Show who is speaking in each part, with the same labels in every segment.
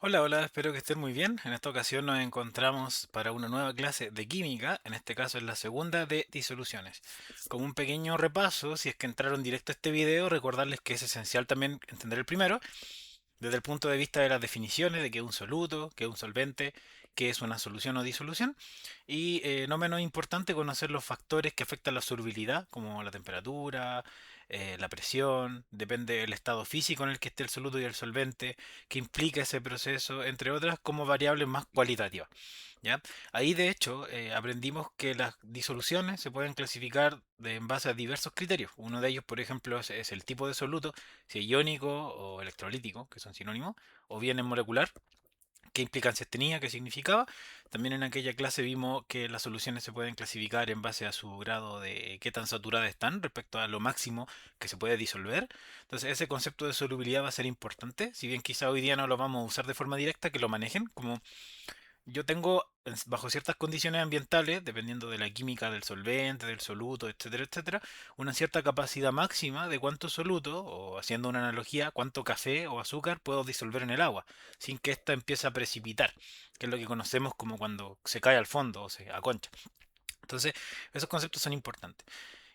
Speaker 1: Hola, hola, espero que estén muy bien. En esta ocasión nos encontramos para una nueva clase de química, en este caso es la segunda de disoluciones. Como un pequeño repaso, si es que entraron directo a este video, recordarles que es esencial también entender el primero, desde el punto de vista de las definiciones de qué es un soluto, qué es un solvente, qué es una solución o disolución, y no menos importante conocer los factores que afectan la solubilidad, como la temperatura, la presión, depende del estado físico en el que esté el soluto y el solvente, qué implica ese proceso, entre otras como variables más cualitativas. ¿Ya? Ahí de hecho aprendimos que las disoluciones se pueden clasificar en base a diversos criterios. Uno de ellos, por ejemplo, es el tipo de soluto, si es iónico o electrolítico, que son sinónimos, o bien en molecular, qué implicancias tenía, qué significaba. También en aquella clase vimos que las soluciones se pueden clasificar en base a su grado de qué tan saturadas están respecto a lo máximo que se puede disolver. Entonces ese concepto de solubilidad va a ser importante, si bien quizá hoy día no lo vamos a usar de forma directa, que lo manejen como yo tengo, bajo ciertas condiciones ambientales, dependiendo de la química del solvente, del soluto, etcétera, etcétera, una cierta capacidad máxima de cuánto soluto, o haciendo una analogía, cuánto café o azúcar puedo disolver en el agua, sin que ésta empiece a precipitar, que es lo que conocemos como cuando se cae al fondo o se aconcha. Entonces, esos conceptos son importantes.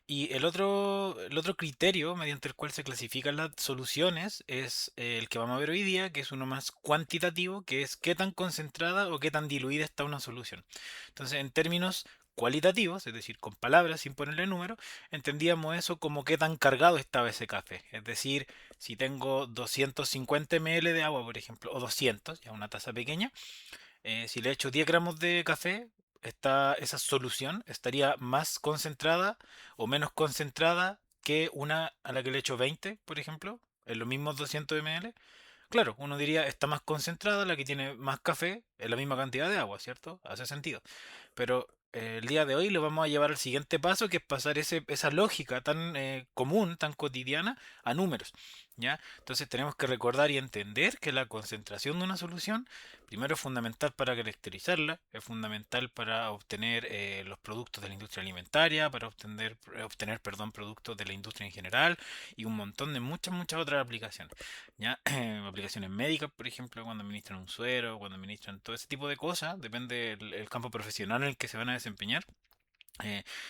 Speaker 1: Y el otro criterio mediante el cual se clasifican las soluciones es el que vamos a ver hoy día, que es uno más cuantitativo, que es qué tan concentrada o qué tan diluida está una solución. Entonces, en términos cualitativos, es decir, con palabras sin ponerle número, entendíamos eso como qué tan cargado estaba ese café. Es decir, si tengo 250 ml de agua, por ejemplo, o 200, ya una taza pequeña, si le echo 10 gramos de café, esa solución estaría más concentrada o menos concentrada que una a la que le echo 20, por ejemplo, en los mismos 200 ml. Claro, uno diría está más concentrada la que tiene más café en la misma cantidad de agua, ¿cierto? Hace sentido. Pero el día de hoy lo vamos a llevar al siguiente paso, que es pasar esa lógica tan común, tan cotidiana, a números. ¿Ya? Entonces tenemos que recordar y entender que la concentración de una solución, primero es fundamental para caracterizarla, es fundamental para obtener los productos de la industria alimentaria, para obtener perdón, productos de la industria en general y un montón de muchas otras aplicaciones. ¿Ya? Aplicaciones médicas, por ejemplo, cuando administran un suero, cuando administran todo ese tipo de cosas, depende del campo profesional en el que se van a desempeñar.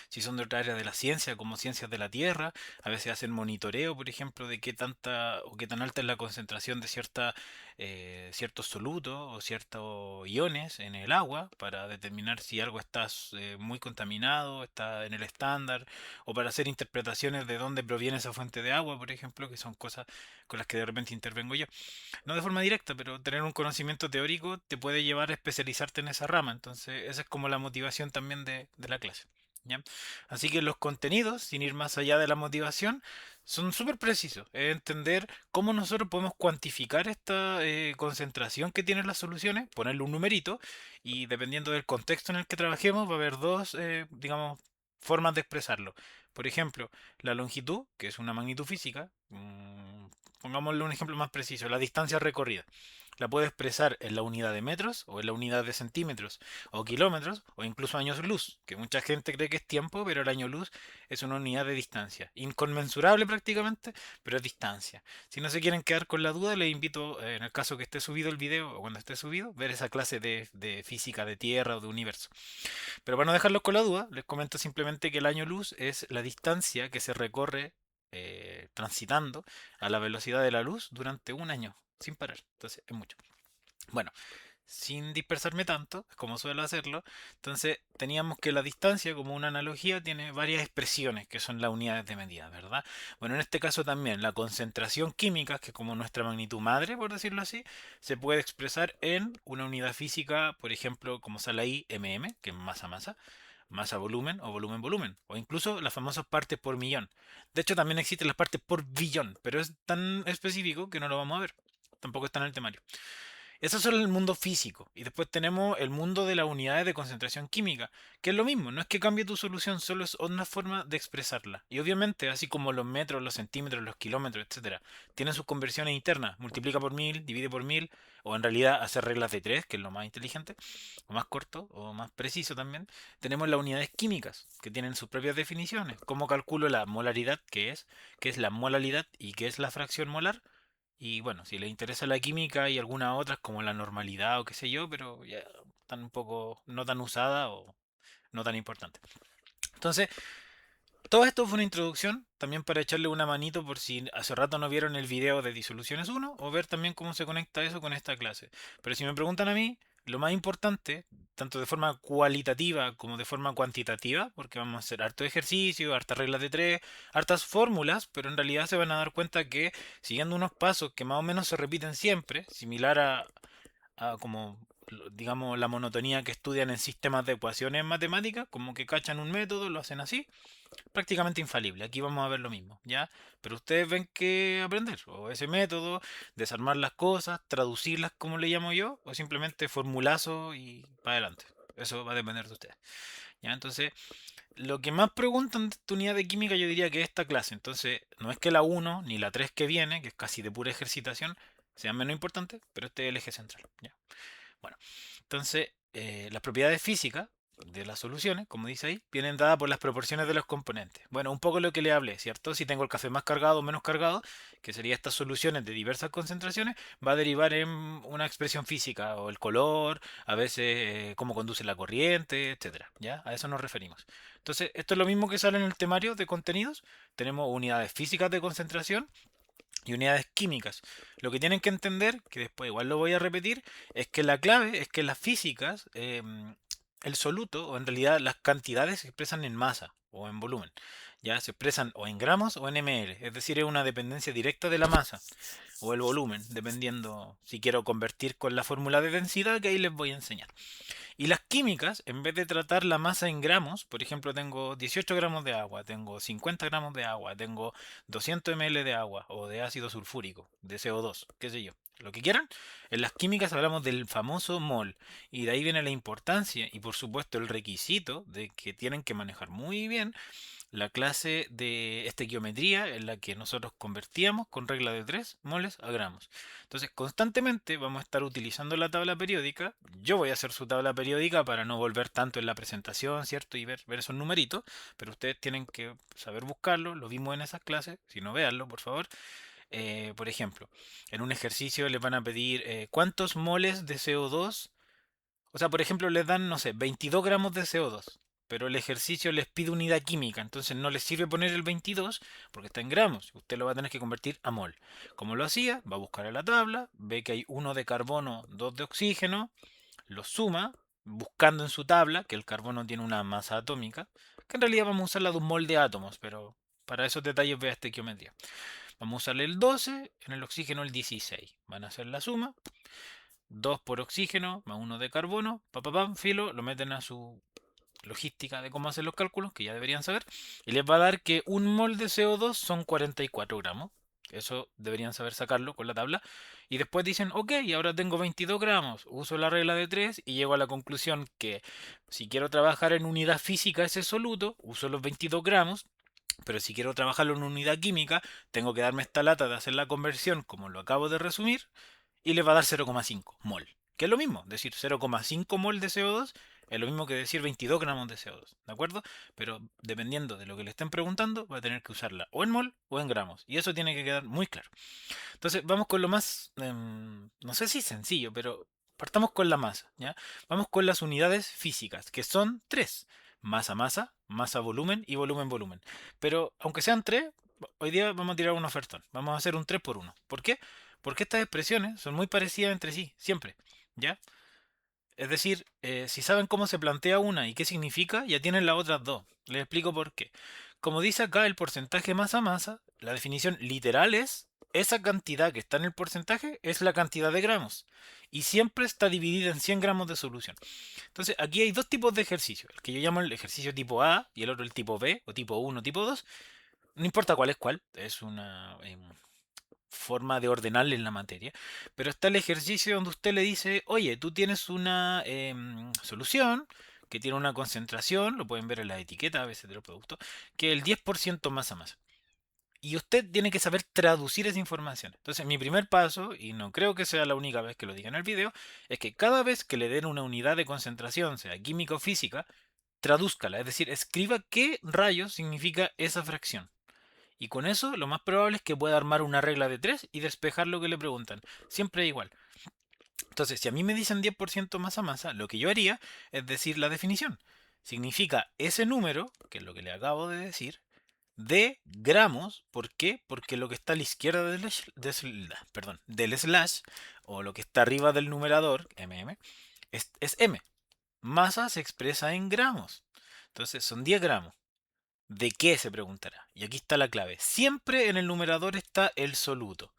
Speaker 1: Si son de otra área de la ciencia, como ciencias de la Tierra, a veces hacen monitoreo, por ejemplo, de qué tanta o qué tan alta es la concentración de ciertos solutos o ciertos iones en el agua para determinar si algo está muy contaminado, está en el estándar, o para hacer interpretaciones de dónde proviene esa fuente de agua, por ejemplo, que son cosas con las que de repente intervengo yo. No de forma directa, pero tener un conocimiento teórico te puede llevar a especializarte en esa rama. Entonces, esa es como la motivación también de la clase. ¿Ya? Así que los contenidos, sin ir más allá de la motivación, son súper precisos. Es entender cómo nosotros podemos cuantificar esta concentración que tienen las soluciones, ponerle un numerito, y dependiendo del contexto en el que trabajemos, va a haber dos, digamos, formas de expresarlo. Por ejemplo, la longitud, que es una magnitud física, pongámosle un ejemplo más preciso, la distancia recorrida. La puedo expresar en la unidad de metros o en la unidad de centímetros o kilómetros o incluso años luz, que mucha gente cree que es tiempo, pero el año luz es una unidad de distancia, inconmensurable prácticamente, pero es distancia. Si no se quieren quedar con la duda, les invito, en el caso que esté subido el video o cuando esté subido, ver esa clase de física de tierra o de universo. Pero para no dejarlos con la duda, les comento simplemente que el año luz es la distancia que se recorre transitando a la velocidad de la luz durante un año, sin parar. Entonces es mucho. Bueno, sin dispersarme tanto, como suelo hacerlo, entonces teníamos que la distancia, como una analogía, tiene varias expresiones que son las unidades de medida, ¿verdad? Bueno, en este caso también la concentración química, que es como nuestra magnitud madre, por decirlo así, se puede expresar en una unidad física, por ejemplo, como sale ahí, mm, que es masa-masa, masa-volumen o volumen-volumen, o incluso las famosas partes por millón. De hecho, también existen las partes por billón, pero es tan específico que no lo vamos a ver. Tampoco está en el temario. Eso es el mundo físico. Y después tenemos el mundo de las unidades de concentración química, que es lo mismo, no es que cambie tu solución, solo es una forma de expresarla. Y obviamente, así como los metros, los centímetros, los kilómetros, etcétera, tienen sus conversiones internas, multiplica por 1000, divide por 1000, o en realidad hacer reglas de 3, que es lo más inteligente, o más corto, o más preciso también. Tenemos las unidades químicas, que tienen sus propias definiciones. ¿Cómo calculo la molaridad, qué es la molaridad y qué es la fracción molar? Y bueno, si les interesa la química y algunas otras como la normalidad o qué sé yo, pero ya están un poco no tan usada o no tan importante. Entonces, todo esto fue una introducción, también para echarle una manito por si hace rato no vieron el video de Disoluciones uno o ver también cómo se conecta eso con esta clase. Pero si me preguntan a mí, lo más importante, tanto de forma cualitativa como de forma cuantitativa, porque vamos a hacer harto ejercicio, hartas reglas de tres, hartas fórmulas, pero en realidad se van a dar cuenta que siguiendo unos pasos que más o menos se repiten siempre, similar a como digamos la monotonía que estudian en sistemas de ecuaciones matemáticas, como que cachan un método, lo hacen así prácticamente infalible. Aquí vamos a ver lo mismo, ¿ya? Pero ustedes ven que aprender, o ese método, desarmar las cosas, traducirlas como le llamo yo, o simplemente formulazo y para adelante. Eso va a depender de ustedes. ¿Ya? Entonces, lo que más preguntan de tu unidad de química yo diría que es esta clase. Entonces, no es que la uno ni la 3 que viene, que es casi de pura ejercitación, sean menos importantes, pero este es el eje central. ¿Ya? Bueno, entonces, las propiedades físicas de las soluciones, como dice ahí, vienen dadas por las proporciones de los componentes. Bueno, un poco lo que le hablé, ¿cierto? Si tengo el café más cargado o menos cargado, que sería estas soluciones de diversas concentraciones, va a derivar en una expresión física, o el color, a veces cómo conduce la corriente, etcétera. ¿Ya? A eso nos referimos. Entonces, esto es lo mismo que sale en el temario de contenidos. Tenemos unidades físicas de concentración y unidades químicas. Lo que tienen que entender, que después igual lo voy a repetir, es que la clave es que en las físicas el soluto, o en realidad las cantidades, se expresan en masa o en volumen. Ya se expresan o en gramos o en ml, es decir, es una dependencia directa de la masa o el volumen, dependiendo si quiero convertir con la fórmula de densidad que ahí les voy a enseñar. Y las químicas, en vez de tratar la masa en gramos, por ejemplo, tengo 18 gramos de agua, tengo 50 gramos de agua, tengo 200 ml de agua o de ácido sulfúrico, de CO2, qué sé yo, lo que quieran. En las químicas hablamos del famoso mol y de ahí viene la importancia y por supuesto el requisito de que tienen que manejar muy bien la clase de estequiometría en la que nosotros convertíamos con regla de 3 moles a gramos. Entonces, constantemente vamos a estar utilizando la tabla periódica. Yo voy a hacer su tabla periódica para no volver tanto en la presentación, ¿cierto? Y ver esos numeritos, pero ustedes tienen que saber buscarlo, lo vimos en esas clases, si no véanlo, por favor. Por ejemplo, en un ejercicio les van a pedir cuántos moles de CO2, o sea, por ejemplo, les dan, no sé, 22 gramos de CO2, pero el ejercicio les pide unidad química, entonces no les sirve poner el 22 porque está en gramos. Usted lo va a tener que convertir a mol. Como lo hacía, va a buscar en la tabla, ve que hay uno de carbono, 2 de oxígeno, lo suma, buscando en su tabla que el carbono tiene una masa atómica, que en realidad vamos a usar la de un mol de átomos, pero para esos detalles vea estequiometría. Vamos a usarle el 12, en el oxígeno el 16. Van a hacer la suma, 2 por oxígeno más uno de carbono, pam, filo, lo meten a su logística de cómo hacer los cálculos, que ya deberían saber, y les va a dar que un mol de CO2 son 44 gramos. Eso deberían saber sacarlo con la tabla. Y después dicen, ok, ahora tengo 22 gramos, uso la regla de 3 y llego a la conclusión que si quiero trabajar en unidad física ese soluto, uso los 22 gramos, pero si quiero trabajarlo en unidad química, tengo que darme esta lata de hacer la conversión como lo acabo de resumir y les va a dar 0,5 mol. Que es lo mismo, decir 0,5 mol de CO2 es lo mismo que decir 22 gramos de CO2, ¿de acuerdo? Pero dependiendo de lo que le estén preguntando, va a tener que usarla o en mol o en gramos. Y eso tiene que quedar muy claro. Entonces, vamos con lo más, no sé si sencillo, pero partamos con la masa, ¿ya? Vamos con las unidades físicas, que son tres. Masa-masa, masa-volumen y volumen-volumen. Pero aunque sean tres, hoy día vamos a tirar un ofertón. Vamos a hacer un 3 por uno. ¿Por qué? Porque estas expresiones son muy parecidas entre sí, siempre, ¿ya? Es decir, si saben cómo se plantea una y qué significa, ya tienen las otras dos. Les explico por qué. Como dice acá el porcentaje masa-masa, la definición literal es esa cantidad que está en el porcentaje es la cantidad de gramos. Y siempre está dividida en 100 gramos de solución. Entonces, aquí hay dos tipos de ejercicio. El que yo llamo el ejercicio tipo A y el otro el tipo B, o tipo 1, tipo 2. No importa cuál es cuál, es una forma de ordenarle en la materia, pero está el ejercicio donde usted le dice, oye, tú tienes una solución que tiene una concentración, lo pueden ver en la etiqueta a veces de los productos, que es el 10% masa masa. Y usted tiene que saber traducir esa información. Entonces, mi primer paso, y no creo que sea la única vez que lo diga en el video, es que cada vez que le den una unidad de concentración, sea química o física, tradúzcala, es decir, escriba qué rayos significa esa fracción. Y con eso lo más probable es que pueda armar una regla de 3 y despejar lo que le preguntan. Siempre es igual. Entonces, si a mí me dicen 10% masa masa, lo que yo haría es decir la definición. Significa ese número, que es lo que le acabo de decir, de gramos. ¿Por qué? Porque lo que está a la izquierda del slash, o lo que está arriba del numerador, es m. Masa se expresa en gramos. Entonces, son 10 gramos. ¿De qué se preguntará? Y aquí está la clave. Siempre en el numerador está el soluto.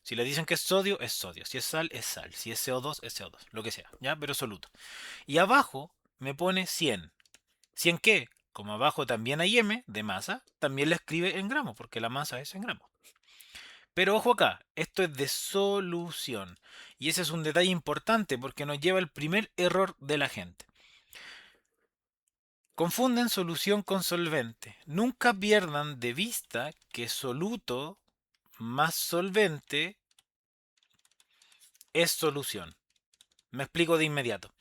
Speaker 1: Si le dicen que es sodio, es sodio. Si es sal, es sal. Si es CO2, es CO2. Lo que sea, ¿ya? Pero soluto. Y abajo me pone 100. ¿100 qué? Como abajo también hay M de masa, también la escribe en gramos, porque la masa es en gramos. Pero ojo acá, esto es de solución. Y ese es un detalle importante porque nos lleva al primer error de la gente. Confunden solución con solvente. Nunca pierdan de vista que soluto más solvente es solución. Me explico de inmediato.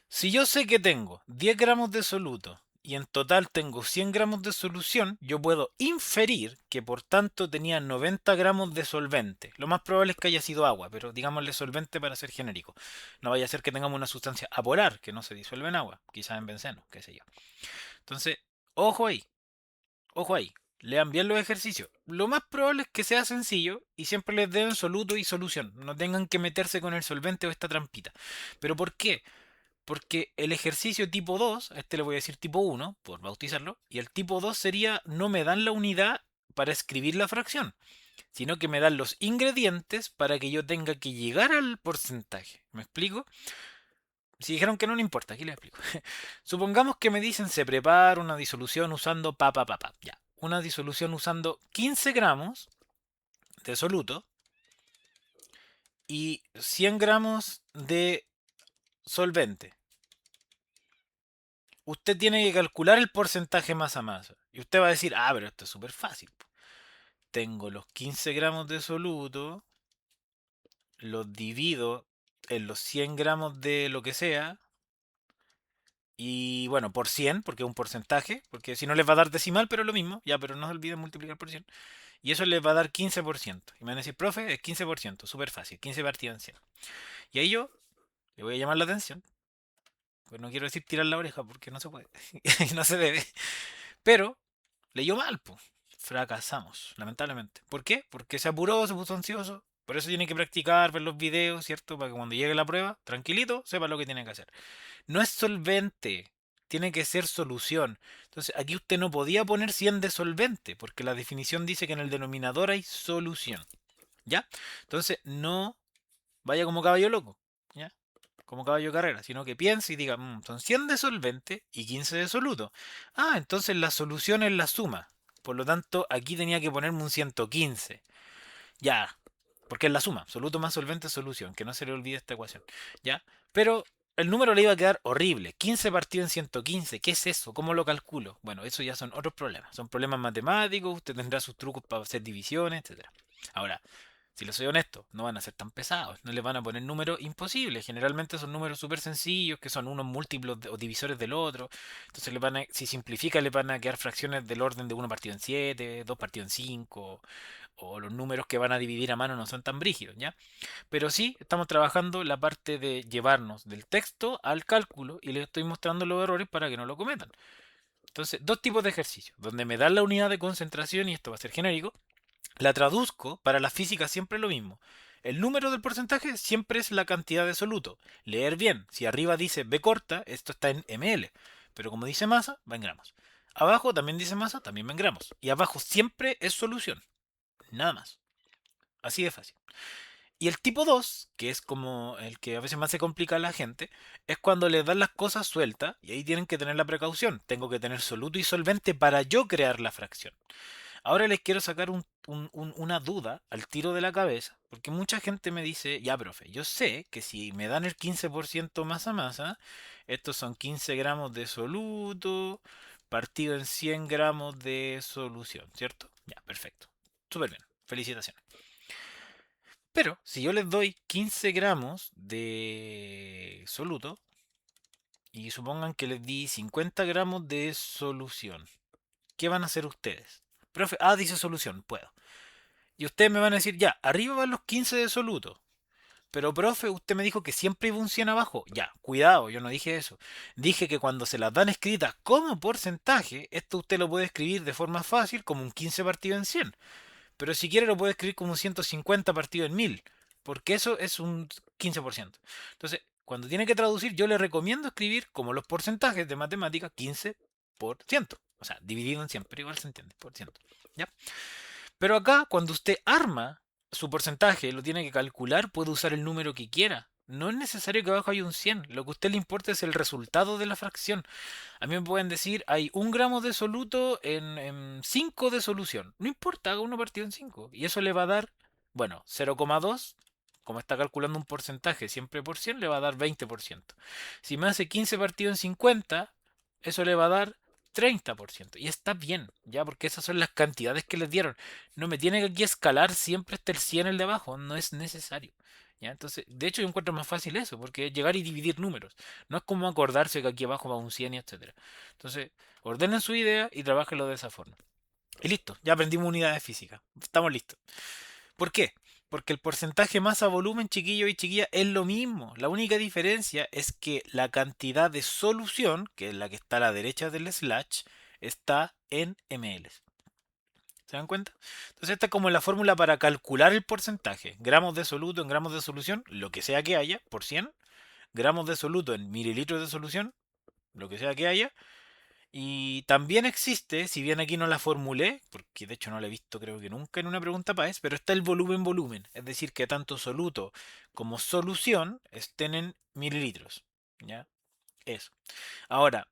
Speaker 1: Si yo sé que tengo 10 gramos de soluto y en total tengo 100 gramos de solución, yo puedo inferir que por tanto tenía 90 gramos de solvente. Lo más probable es que haya sido agua, pero digámosle solvente para ser genérico. No vaya a ser que tengamos una sustancia apolar que no se disuelve en agua, quizás en benceno, qué sé yo. Entonces, ojo ahí, ojo ahí. Lean bien los ejercicios. Lo más probable es que sea sencillo y siempre les den soluto y solución. No tengan que meterse con el solvente o esta trampita. ¿Pero por qué? Porque el ejercicio tipo 2, a este le voy a decir tipo 1, por bautizarlo, y el tipo 2 sería no me dan la unidad para escribir la fracción, sino que me dan los ingredientes para que yo tenga que llegar al porcentaje. ¿Me explico? Si dijeron que no, no importa, aquí les explico. Supongamos que me dicen se prepara una disolución usando ya. Una disolución usando 15 gramos de soluto y 100 gramos de solvente. Usted tiene que calcular el porcentaje masa masa. Y usted va a decir, ah, pero esto es súper fácil. Tengo los 15 gramos de soluto, los divido en los 100 gramos de lo que sea, y bueno, por 100, porque es un porcentaje, porque si no les va a dar decimal, pero es lo mismo, ya, pero no se olviden multiplicar por 100. Y eso les va a dar 15%. Y me van a decir, profe, es 15%, súper fácil, 15 partido en 100. Y ahí yo le voy a llamar la atención, pues no quiero decir tirar la oreja, porque no se puede, no se debe. Pero leyó mal, pues. Fracasamos, lamentablemente. ¿Por qué? Porque se apuró, se puso ansioso. Por eso tiene que practicar, ver los videos, ¿cierto? Para que cuando llegue la prueba, tranquilito, sepa lo que tiene que hacer. No es solvente, tiene que ser solución. Entonces, aquí usted no podía poner 100 de solvente, porque la definición dice que en el denominador hay solución. ¿Ya? Entonces, no vaya como caballo loco. ¿Ya? Como caballo de carrera, sino que piense y diga, son 100 de solvente y 15 de soluto. Ah, entonces la solución es la suma. Por lo tanto, aquí tenía que ponerme un 115. Ya, porque es la suma. Soluto más solvente es solución. Que no se le olvide esta ecuación. Ya, pero el número le iba a quedar horrible. 15 partido en 115. ¿Qué es eso? ¿Cómo lo calculo? Bueno, eso ya son otros problemas. Son problemas matemáticos. Usted tendrá sus trucos para hacer divisiones, etcétera. Ahora, si les soy honesto, no van a ser tan pesados, no les van a poner números imposibles. Generalmente son números súper sencillos, que son unos múltiplos o divisores del otro. Entonces, si simplifica, le van a quedar fracciones del orden de uno partido en 7, 2 partido en 5, o los números que van a dividir a mano no son tan brígidos, ¿ya? Pero sí, estamos trabajando la parte de llevarnos del texto al cálculo y les estoy mostrando los errores para que no lo cometan. Entonces, dos tipos de ejercicios, donde me dan la unidad de concentración, y esto va a ser genérico, la traduzco para la física siempre lo mismo. El número del porcentaje siempre es la cantidad de soluto. Leer bien, si arriba dice B corta, esto está en ml. Pero como dice masa, va en gramos. Abajo también dice masa, también va en gramos. Y abajo siempre es solución. Nada más. Así de fácil. Y el tipo 2, que es como el que a veces más se complica a la gente, es cuando les dan las cosas sueltas y ahí tienen que tener la precaución. Tengo que tener soluto y solvente para yo crear la fracción. Ahora les quiero sacar una duda al tiro de la cabeza, porque mucha gente me dice, ya, profe, yo sé que si me dan el 15% masa masa, estos son 15 gramos de soluto partido en 100 gramos de solución, ¿cierto? Ya, perfecto. Súper bien. Felicitaciones. Pero si yo les doy 15 gramos de soluto y supongan que les di 50 gramos de solución, ¿qué van a hacer ustedes? Profe, dice solución, puedo. Y ustedes me van a decir, ya, arriba van los 15 de soluto. Pero, profe, usted me dijo que siempre iba un 100 abajo. Ya, cuidado, yo no dije eso. Dije que cuando se las dan escritas como porcentaje, esto usted lo puede escribir de forma fácil como un 15 partido en 100. Pero si quiere lo puede escribir como un 150 partido en 1000. Porque eso es un 15%. Entonces, cuando tiene que traducir, yo le recomiendo escribir como los porcentajes de matemática 15%. O sea, dividido en 100, pero igual se entiende, por ciento. ¿Ya? Pero acá, cuando usted arma su porcentaje, lo tiene que calcular, puede usar el número que quiera. No es necesario que abajo haya un 100. Lo que a usted le importa es el resultado de la fracción. A mí me pueden decir, hay 1 gramo de soluto en 5 de solución. No importa, haga uno partido en 5. Y eso le va a dar, bueno, 0,2. Como está calculando un porcentaje siempre por 100, le va a dar 20%. Si me hace 15 partido en 50, eso le va a dar 30%. Y está bien, ya, porque esas son las cantidades que les dieron. No me tiene que aquí escalar siempre hasta el 100 el de abajo, no es necesario. ¿Ya? Entonces, de hecho, yo encuentro más fácil eso, porque es llegar y dividir números. No es como acordarse que aquí abajo va un 100 y etcétera. Entonces, ordenen su idea y trabajenlo de esa forma. Y listo, ya aprendimos unidades físicas. Estamos listos. ¿Por qué? Porque el porcentaje masa volumen, chiquillo y chiquilla, es lo mismo. La única diferencia es que la cantidad de solución, que es la que está a la derecha del slash, está en ml. ¿Se dan cuenta? Entonces esta es como la fórmula para calcular el porcentaje. Gramos de soluto en gramos de solución, lo que sea que haya, por 100. Gramos de soluto en mililitros de solución, lo que sea que haya. Y también existe, si bien aquí no la formulé, porque de hecho no la he visto creo que nunca en una pregunta PAES, pero está el volumen-volumen. Es decir, que tanto soluto como solución estén en mililitros. ¿Ya? Eso. Ahora,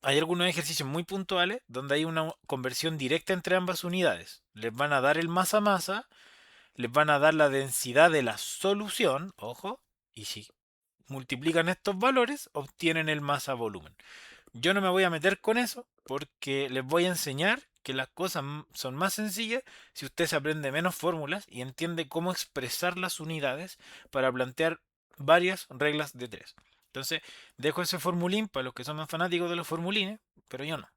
Speaker 1: hay algunos ejercicios muy puntuales donde hay una conversión directa entre ambas unidades. Les van a dar el masa-masa, les van a dar la densidad de la solución, ojo, y si multiplican estos valores, obtienen el masa-volumen. Yo no me voy a meter con eso porque les voy a enseñar que las cosas son más sencillas si usted se aprende menos fórmulas y entiende cómo expresar las unidades para plantear varias reglas de tres. Entonces, dejo ese formulín para los que son más fanáticos de los formulines, pero yo no.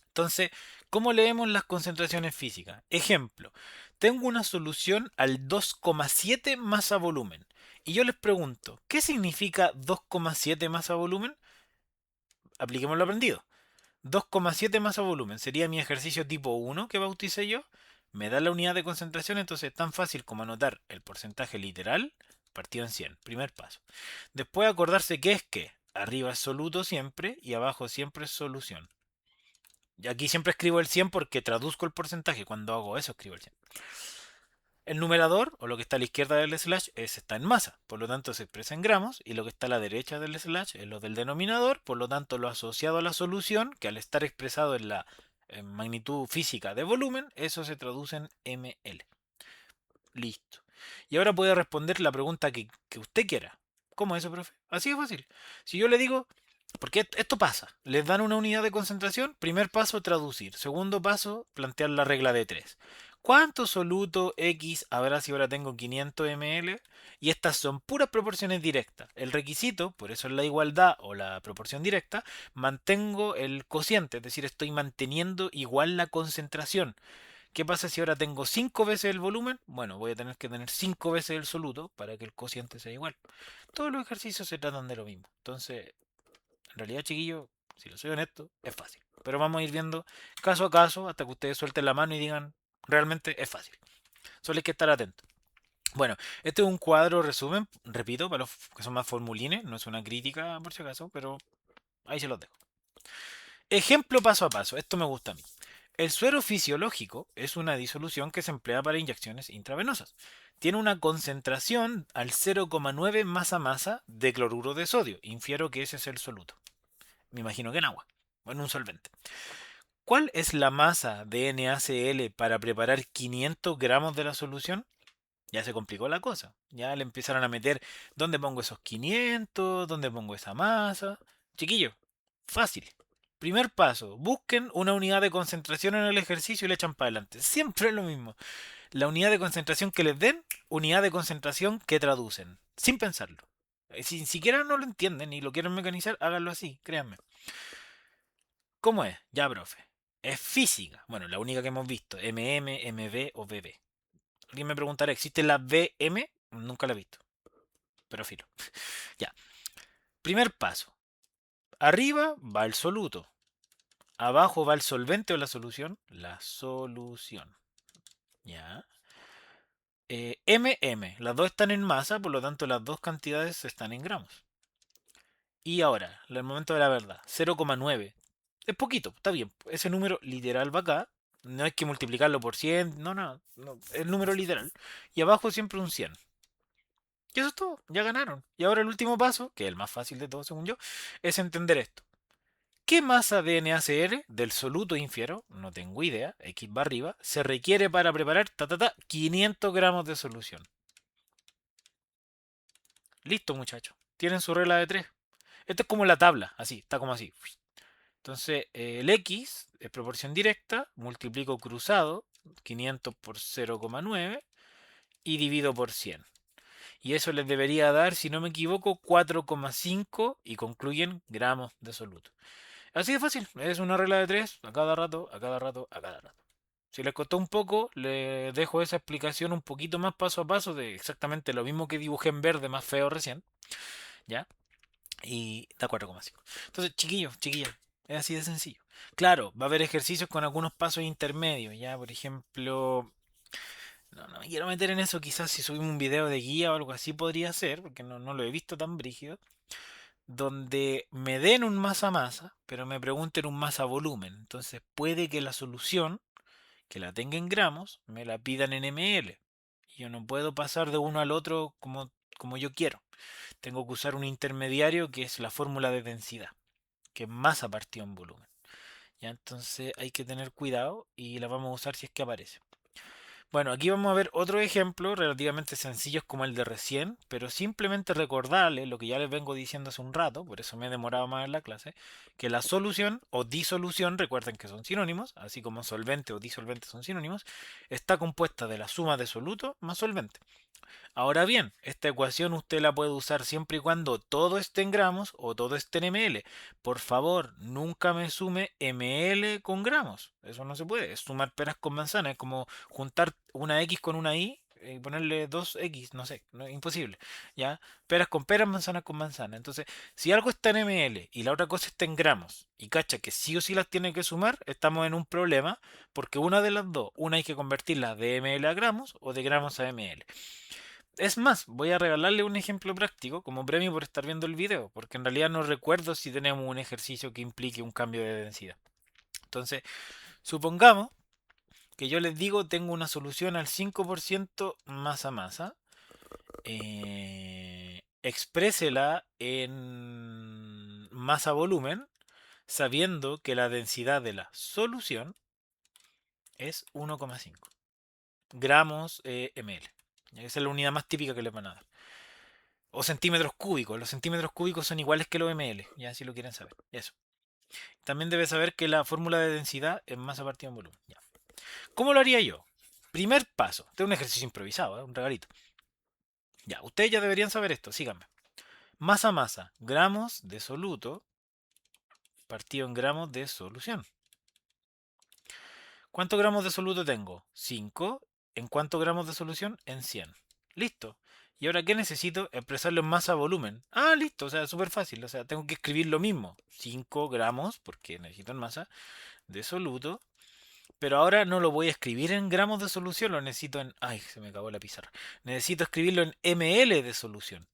Speaker 1: Entonces, ¿cómo leemos las concentraciones físicas? Ejemplo, tengo una solución al 2,7 masa volumen. Y yo les pregunto, ¿qué significa 2,7 masa volumen? Apliquemos lo aprendido. 2,7 masa volumen sería mi ejercicio tipo 1 que bauticé yo. Me da la unidad de concentración, entonces es tan fácil como anotar el porcentaje literal partido en 100. Primer paso. Después acordarse que es que arriba es soluto siempre y abajo siempre es solución. Y aquí siempre escribo el 100 porque traduzco el porcentaje. Cuando hago eso escribo el 100. El numerador, o lo que está a la izquierda del slash, está en masa, por lo tanto se expresa en gramos, y lo que está a la derecha del slash es lo del denominador, por lo tanto lo asociado a la solución, que al estar expresado en la magnitud física de volumen, eso se traduce en ml. Listo. Y ahora puede responder la pregunta que usted quiera. ¿Cómo es eso, profe? Así de fácil. Si yo le digo, porque esto pasa, les dan una unidad de concentración, primer paso, traducir. Segundo paso, plantear la regla de 3. ¿Cuánto soluto X habrá si ahora tengo 500 ml? Y estas son puras proporciones directas. El requisito, por eso es la igualdad o la proporción directa, mantengo el cociente, es decir, estoy manteniendo igual la concentración. ¿Qué pasa si ahora tengo 5 veces el volumen? Bueno, voy a tener que tener 5 veces el soluto para que el cociente sea igual. Todos los ejercicios se tratan de lo mismo. Entonces, en realidad, chiquillos, si lo soy honesto, es fácil. Pero vamos a ir viendo caso a caso hasta que ustedes suelten la mano y digan, realmente es fácil. Solo hay que estar atentos. Bueno, este es un cuadro resumen, repito, para los que son más formulines, no es una crítica por si acaso, pero ahí se los dejo. Ejemplo paso a paso, esto me gusta a mí. El suero fisiológico es una disolución que se emplea para inyecciones intravenosas. Tiene una concentración al 0,9 masa-masa de cloruro de sodio. Infiero que ese es el soluto. Me imagino que en agua o en un solvente. ¿Cuál es la masa de NaCl para preparar 500 gramos de la solución? Ya se complicó la cosa. Ya le empezaron a meter dónde pongo esos 500, dónde pongo esa masa. Chiquillo, fácil. Primer paso, busquen una unidad de concentración en el ejercicio y le echan para adelante. Siempre es lo mismo. La unidad de concentración que les den, unidad de concentración que traducen. Sin pensarlo. Si ni siquiera no lo entienden y lo quieren mecanizar, háganlo así, créanme. ¿Cómo es? Ya, profe. es física. Bueno, la única que hemos visto, MV o BB. Alguien me preguntará, ¿existe la BM? Nunca la he visto, pero filo. Ya. Primer paso. Arriba va el soluto. Abajo va el solvente o la solución. La solución. Ya. MM. Las dos están en masa, por lo tanto las dos cantidades están en gramos. Y ahora, el momento de la verdad. 0,9. Es poquito, está bien. Ese número literal va acá. No hay que multiplicarlo por 100. No, no, no. El número literal. Y abajo siempre un 100. Y eso es todo. Ya ganaron. Y ahora el último paso, que es el más fácil de todo según yo, es entender esto. ¿Qué masa de NaCl del soluto infiero, no tengo idea, X va arriba, se requiere para preparar 500 gramos de solución? Listo, muchachos. Tienen su regla de 3. Esto es como la tabla, así, está como así. Entonces, el X es proporción directa, multiplico cruzado, 500 por 0,9 y divido por 100. Y eso les debería dar, si no me equivoco, 4,5 y concluyen gramos de soluto. Así de fácil, es una regla de 3 a cada rato, a cada rato, a cada rato. Si les costó un poco, les dejo esa explicación un poquito más paso a paso de exactamente lo mismo que dibujé en verde más feo recién, ¿ya? Y da 4,5. Entonces, chiquillos, chiquillas, es así de sencillo. Claro, va a haber ejercicios con algunos pasos intermedios, ¿ya? Por ejemplo, no me quiero meter en eso, quizás si subimos un video de guía o algo así podría ser, porque no lo he visto tan brígido, donde me den un masa masa, pero me pregunten un masa volumen. Entonces puede que la solución, que la tenga en gramos, me la pidan en ml. Y yo no puedo pasar de uno al otro como yo quiero. Tengo que usar un intermediario que es la fórmula de densidad, que es masa partido en volumen. Ya, entonces hay que tener cuidado y la vamos a usar si es que aparece. Bueno, aquí vamos a ver otro ejemplo relativamente sencillos como el de recién, pero simplemente recordarles lo que ya les vengo diciendo hace un rato, por eso me he demorado más en la clase, que la solución o disolución, recuerden que son sinónimos, así como solvente o disolvente son sinónimos, está compuesta de la suma de soluto más solvente. Ahora bien, esta ecuación usted la puede usar siempre y cuando todo esté en gramos o todo esté en ml. Por favor, nunca me sume ml con gramos. Eso no se puede. Es sumar peras con manzanas. Es como juntar una x con una y y ponerle dos x. No sé, no, imposible. ¿Ya? Peras con peras, manzanas con manzanas. Entonces, si algo está en ml y la otra cosa está en gramos y cacha que sí o sí las tiene que sumar, estamos en un problema porque una de las dos, una hay que convertirla de ml a gramos o de gramos a ml. Es más, voy a regalarle un ejemplo práctico como premio por estar viendo el video, porque en realidad no recuerdo si tenemos un ejercicio que implique un cambio de densidad. Entonces, supongamos que yo les digo tengo una solución al 5% masa masa. Exprésela en masa volumen, sabiendo que la densidad de la solución es 1,5 gramos ml. Esa es la unidad más típica que les van a dar. O centímetros cúbicos. Los centímetros cúbicos son iguales que los ml, ya si lo quieren saber. Eso. También debes saber que la fórmula de densidad es masa partido en volumen. Ya. ¿Cómo lo haría yo? Primer paso. Este es un ejercicio improvisado, un regalito. Ya, ustedes ya deberían saber esto, síganme. Masa masa, gramos de soluto partido en gramos de solución. ¿Cuántos gramos de soluto tengo? 5. ¿En cuántos gramos de solución? En 100. Listo. ¿Y ahora qué necesito? Expresarlo en masa volumen. Ah, listo. O sea, súper fácil. O sea, tengo que escribir lo mismo. 5 gramos, porque necesito en masa, de soluto. Pero ahora no lo voy a escribir en gramos de solución. Lo necesito en... Ay, se me acabó la pizarra. Necesito escribirlo en ml de solución.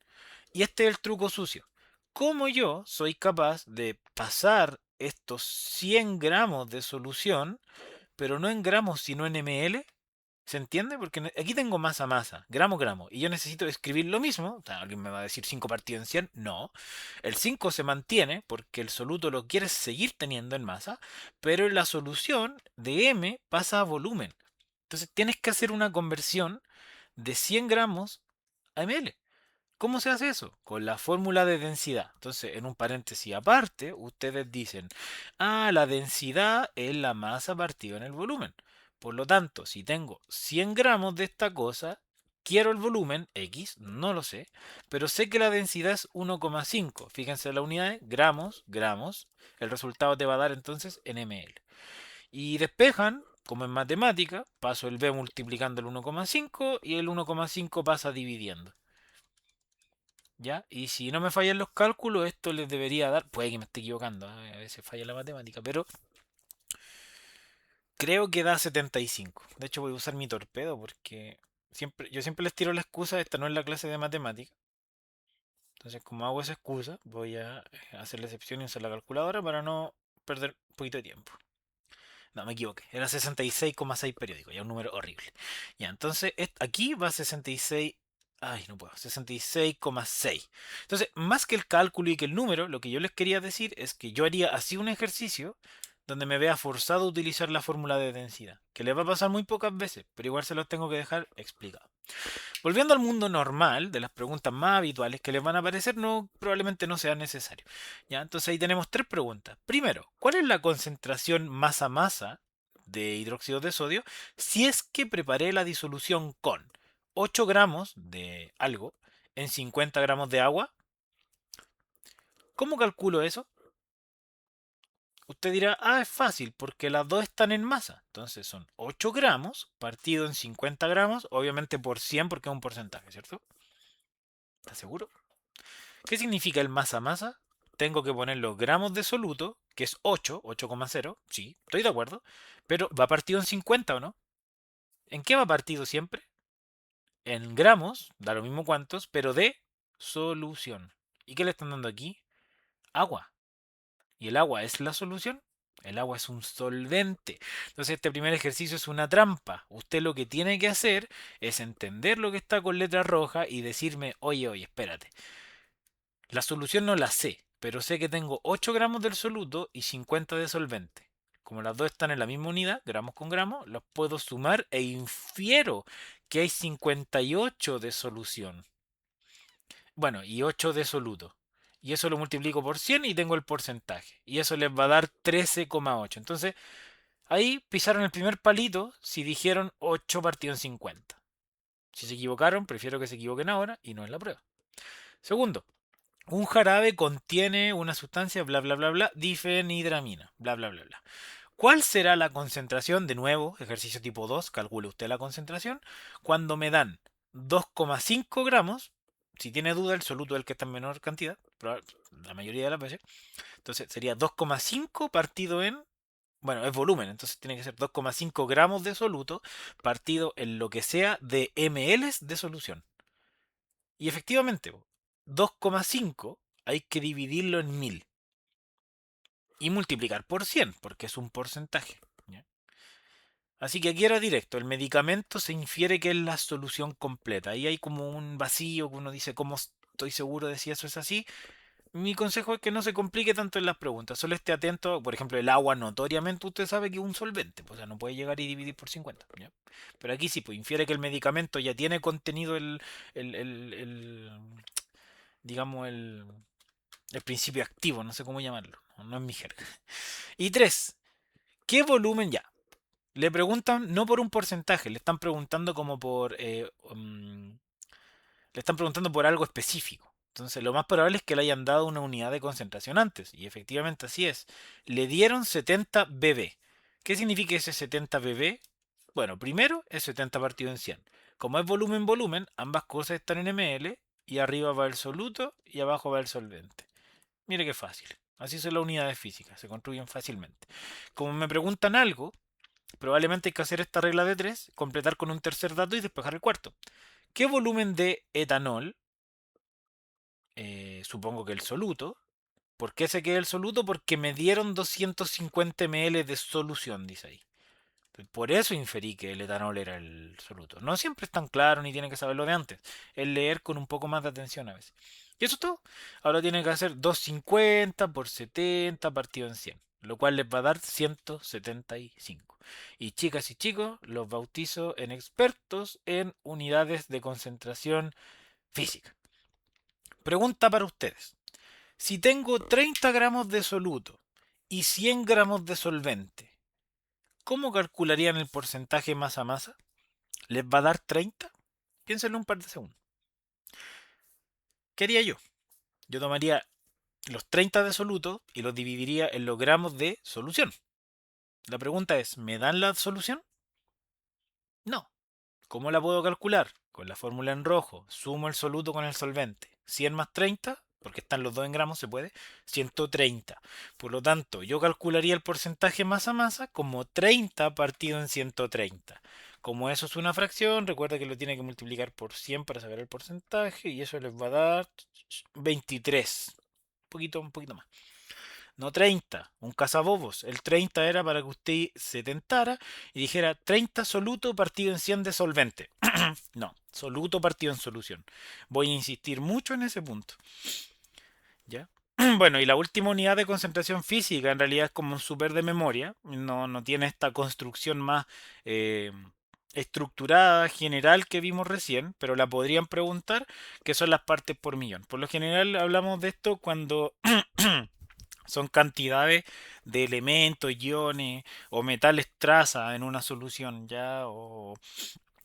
Speaker 1: Y este es el truco sucio. ¿Cómo yo soy capaz de pasar estos 100 gramos de solución, pero no en gramos, sino en ml? ¿Se entiende? Porque aquí tengo masa masa, gramo gramo, y yo necesito escribir lo mismo. O sea, alguien me va a decir 5 partido en 100. No. El 5 se mantiene porque el soluto lo quieres seguir teniendo en masa, pero la solución de M pasa a volumen. Entonces tienes que hacer una conversión de 100 gramos a ml. ¿Cómo se hace eso? Con la fórmula de densidad. Entonces, en un paréntesis aparte, ustedes dicen, ah, la densidad es la masa partida en el volumen. Por lo tanto, si tengo 100 gramos de esta cosa, quiero el volumen, X, no lo sé, pero sé que la densidad es 1,5. Fíjense la unidad, gramos, gramos. El resultado te va a dar entonces en ml. Y despejan, como en matemática, paso el b multiplicando el 1,5 y el 1,5 pasa dividiendo. ¿Ya? Y si no me fallan los cálculos, esto les debería dar, puede que me esté equivocando, a veces falla la matemática, pero creo que da 75. De hecho, voy a usar mi torpedo porque yo siempre les tiro la excusa, esta no es la clase de matemática. Entonces, como hago esa excusa, voy a hacer la excepción y usar la calculadora para no perder un poquito de tiempo. No, me equivoqué. Era 66,6 periódicos. Ya un número horrible. Ya, entonces aquí va 66. Ay, no puedo. 66,6. Entonces, más que el cálculo y que el número, lo que yo les quería decir es que yo haría así un ejercicio donde me vea forzado a utilizar la fórmula de densidad. Que les va a pasar muy pocas veces, pero igual se los tengo que dejar explicado. Volviendo al mundo normal, de las preguntas más habituales que les van a aparecer, no, probablemente no sea necesario. ¿Ya? Entonces ahí tenemos tres preguntas. Primero, ¿cuál es la concentración masa-masa de hidróxido de sodio si es que preparé la disolución con 8 gramos de algo en 50 gramos de agua? ¿Cómo calculo eso? Usted dirá, es fácil, porque las dos están en masa. Entonces son 8 gramos partido en 50 gramos, obviamente por 100 porque es un porcentaje, ¿cierto? ¿Está seguro? ¿Qué significa el masa-masa? Tengo que poner los gramos de soluto, que es 8, 8,0. Sí, estoy de acuerdo. Pero ¿va partido en 50 o no? ¿En qué va partido siempre? En gramos, da lo mismo cuántos, pero de solución. ¿Y qué le están dando aquí? Agua. ¿Y el agua es la solución? El agua es un solvente. Entonces este primer ejercicio es una trampa. Usted lo que tiene que hacer es entender lo que está con letra roja y decirme, oye, oye, espérate. La solución no la sé, pero sé que tengo 8 gramos del soluto y 50 de solvente. Como las dos están en la misma unidad, gramos con gramos, los puedo sumar e infiero que hay 58 de solución. Bueno, y 8 de soluto. Y eso lo multiplico por 100 y tengo el porcentaje. Y eso les va a dar 13,8. Entonces, ahí pisaron el primer palito si dijeron 8 partido en 50. Si se equivocaron, prefiero que se equivoquen ahora y no en la prueba. Segundo, un jarabe contiene una sustancia, bla, bla, bla, bla, difenhidramina, bla, bla, bla, bla. ¿Cuál será la concentración? De nuevo, ejercicio tipo 2, calcule usted la concentración. Cuando me dan 2,5 gramos, si tiene duda, el soluto es el que está en menor cantidad, la mayoría de las veces. Entonces sería 2,5 partido en, bueno, es volumen, entonces tiene que ser 2,5 gramos de soluto partido en lo que sea de ml de solución. Y efectivamente, 2,5 hay que dividirlo en 1000 y multiplicar por 100, porque es un porcentaje. ¿Ya? Así que aquí era directo, el medicamento se infiere que es la solución completa. Ahí hay como un vacío que uno dice, ¿cómo estoy seguro de si eso es así? Mi consejo es que no se complique tanto en las preguntas, solo esté atento, por ejemplo, el agua notoriamente usted sabe que es un solvente, pues, o sea, no puede llegar y dividir por 50. ¿Ya? Pero aquí sí, pues infiere que el medicamento ya tiene contenido digamos, el principio activo, no sé cómo llamarlo, no es mi jerga. Y tres, ¿qué volumen ya? Le preguntan no por un porcentaje, le están preguntando como por, le están preguntando por algo específico. Entonces, lo más probable es que le hayan dado una unidad de concentración antes. Y efectivamente así es. Le dieron 70 bb. ¿Qué significa ese 70 bb? Bueno, primero es 70 partido en 100. Como es volumen, volumen, ambas cosas están en ml y arriba va el soluto y abajo va el solvente. Mire qué fácil. Así son las unidades físicas, se construyen fácilmente. Como me preguntan algo, probablemente hay que hacer esta regla de 3, completar con un tercer dato y despejar el cuarto. ¿Qué volumen de etanol? Supongo que el soluto. ¿Por qué sé que es el soluto? Porque me dieron 250 ml de solución, dice ahí. Por eso inferí que el etanol era el soluto. No siempre es tan claro ni tiene que saberlo de antes. Es leer con un poco más de atención a veces. Y eso es todo. Ahora tiene que hacer 250 por 70 partido en 100. Lo cual les va a dar 175. Y chicas y chicos, los bautizo en expertos en unidades de concentración física. Pregunta para ustedes. Si tengo 30 gramos de soluto y 100 gramos de solvente, ¿cómo calcularían el porcentaje masa-masa? ¿Les va a dar 30? Piénsenlo un par de segundos. ¿Qué haría yo? Yo tomaría los 30 de soluto y los dividiría en los gramos de solución. La pregunta es, ¿me dan la solución? No. ¿Cómo la puedo calcular? Con la fórmula en rojo. Sumo el soluto con el solvente. 100 más 30, porque están los dos en gramos, se puede. 130. Por lo tanto, yo calcularía el porcentaje masa-masa como 30 partido en 130. Como eso es una fracción, recuerda que lo tiene que multiplicar por 100 para saber el porcentaje. Y eso les va a dar 23. Un poquito más. No 30, un cazabobos. El 30 era para que usted se tentara y dijera 30 soluto partido en 100 de solvente. No, soluto partido en solución. Voy a insistir mucho en ese punto. ¿Ya? Bueno, y la última unidad de concentración física en realidad es como un super de memoria. No tiene esta construcción más eh, estructurada, general que vimos recién, pero la podrían preguntar, que son las partes por millón. Por lo general hablamos de esto cuando son cantidades de elementos, iones o metales traza en una solución, ¿ya? O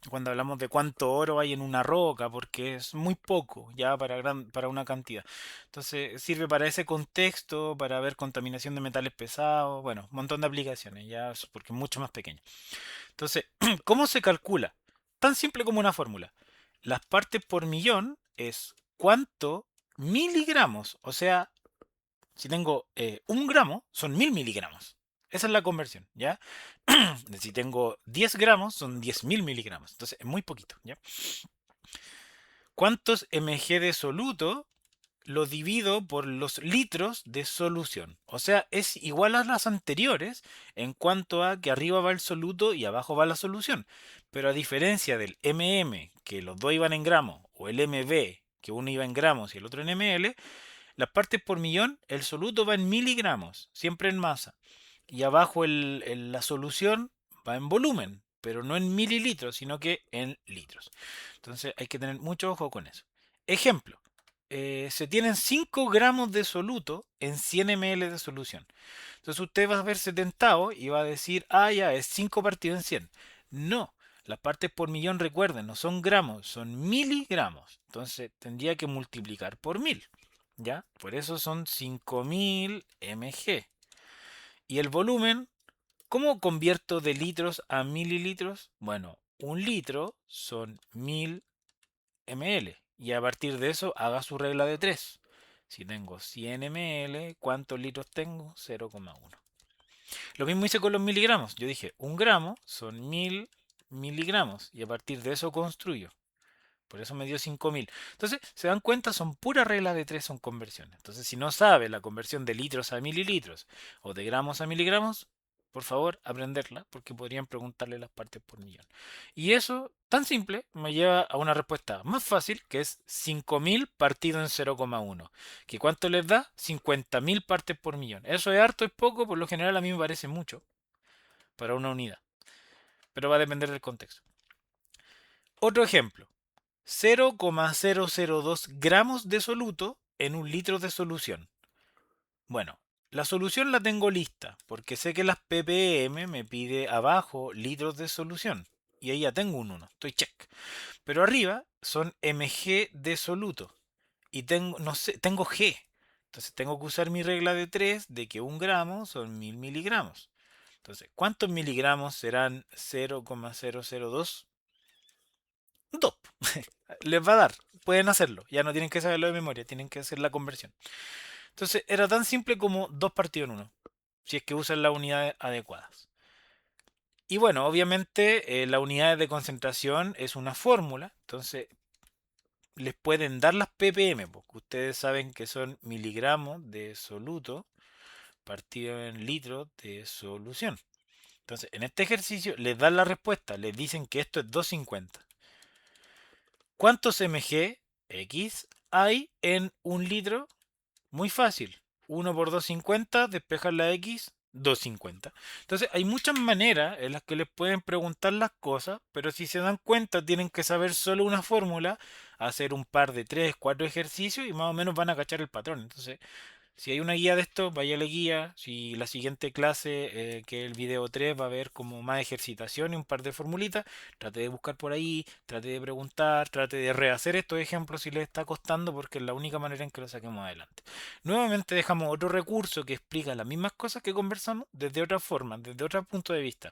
Speaker 1: cuando hablamos de cuánto oro hay en una roca, porque es muy poco, ¿ya? Para una cantidad. Entonces, sirve para ese contexto, para ver contaminación de metales pesados, bueno, un montón de aplicaciones, ¿ya? Porque es mucho más pequeño. Entonces, ¿cómo se calcula? Tan simple como una fórmula. Las partes por millón es cuánto miligramos, o sea, si tengo 1 gramo, son 1000 miligramos. Esa es la conversión, ¿ya? Si tengo 10 gramos, son 10.000 miligramos. Entonces, es muy poquito, ¿ya? ¿Cuántos mg de soluto lo divido por los litros de solución? O sea, es igual a las anteriores en cuanto a que arriba va el soluto y abajo va la solución. Pero a diferencia del que los dos iban en gramos, o el mv, que uno iba en gramos y el otro en ml, las partes por millón, el soluto va en miligramos, siempre en masa. Y abajo la solución va en volumen, pero no en mililitros, sino que en litros. Entonces hay que tener mucho ojo con eso. Ejemplo, se tienen 5 gramos de soluto en 100 ml de solución. Entonces usted va a verse tentado y va a decir, ah, ya, es 5 partido en 100. No, las partes por millón, recuerden, no son gramos, son miligramos. Entonces tendría que multiplicar por 1000. ¿Ya? Por eso son 5000 mg. Y el volumen, ¿cómo convierto de litros a mililitros? Bueno, un litro son 1000 ml. Y a partir de eso haga su regla de 3. Si tengo 100 ml, ¿cuántos litros tengo? 0,1. Lo mismo hice con los miligramos. Yo dije, 1 gramo son 1000 miligramos. Y a partir de eso construyo. Por eso me dio 5000. Entonces, se dan cuenta, son pura regla de 3, son conversiones. Entonces, si no sabe la conversión de litros a mililitros o de gramos a miligramos, por favor, aprenderla, porque podrían preguntarle las partes por millón. Y eso, tan simple, me lleva a una respuesta más fácil, que es 5000 partido en 0,1. ¿Que cuánto les da? 50.000 partes por millón. Eso es harto, es poco, por lo general a mí me parece mucho para una unidad. Pero va a depender del contexto. Otro ejemplo. 0,002 gramos de soluto en un litro de solución. Bueno, la solución la tengo lista porque sé que las ppm me pide abajo litros de solución. Y ahí ya tengo un 1, estoy check. Pero arriba son mg de soluto. Y tengo, no sé, tengo g. Entonces tengo que usar mi regla de 3 de que 1 gramo son 1000 miligramos. Entonces, ¿cuántos miligramos serán 0,002? 2. Les va a dar. Pueden hacerlo. Ya no tienen que saberlo de memoria, tienen que hacer la conversión. Entonces, era tan simple como 2 partido en 1. Si es que usan las unidades adecuadas. Y bueno, obviamente la unidad de concentración es una fórmula. Entonces, les pueden dar las ppm, porque ustedes saben que son miligramos de soluto partido en litros de solución. Entonces, en este ejercicio les dan la respuesta. Les dicen que esto es 250. ¿Cuántos mg x hay en un litro? Muy fácil. 1 por 250, despejar la x, 250. Entonces hay muchas maneras en las que les pueden preguntar las cosas, pero si se dan cuenta tienen que saber solo una fórmula, hacer un par de 3, 4 ejercicios y más o menos van a cachar el patrón. Entonces Si hay una guía de esto, vaya a la guía. Si la siguiente clase, que es el video 3, va a haber como más ejercitación y un par de formulitas, trate de buscar por ahí, trate de preguntar, trate de rehacer estos ejemplos si les está costando, porque es la única manera en que lo saquemos adelante. Nuevamente dejamos otro recurso que explica las mismas cosas que conversamos desde otra forma, desde otro punto de vista.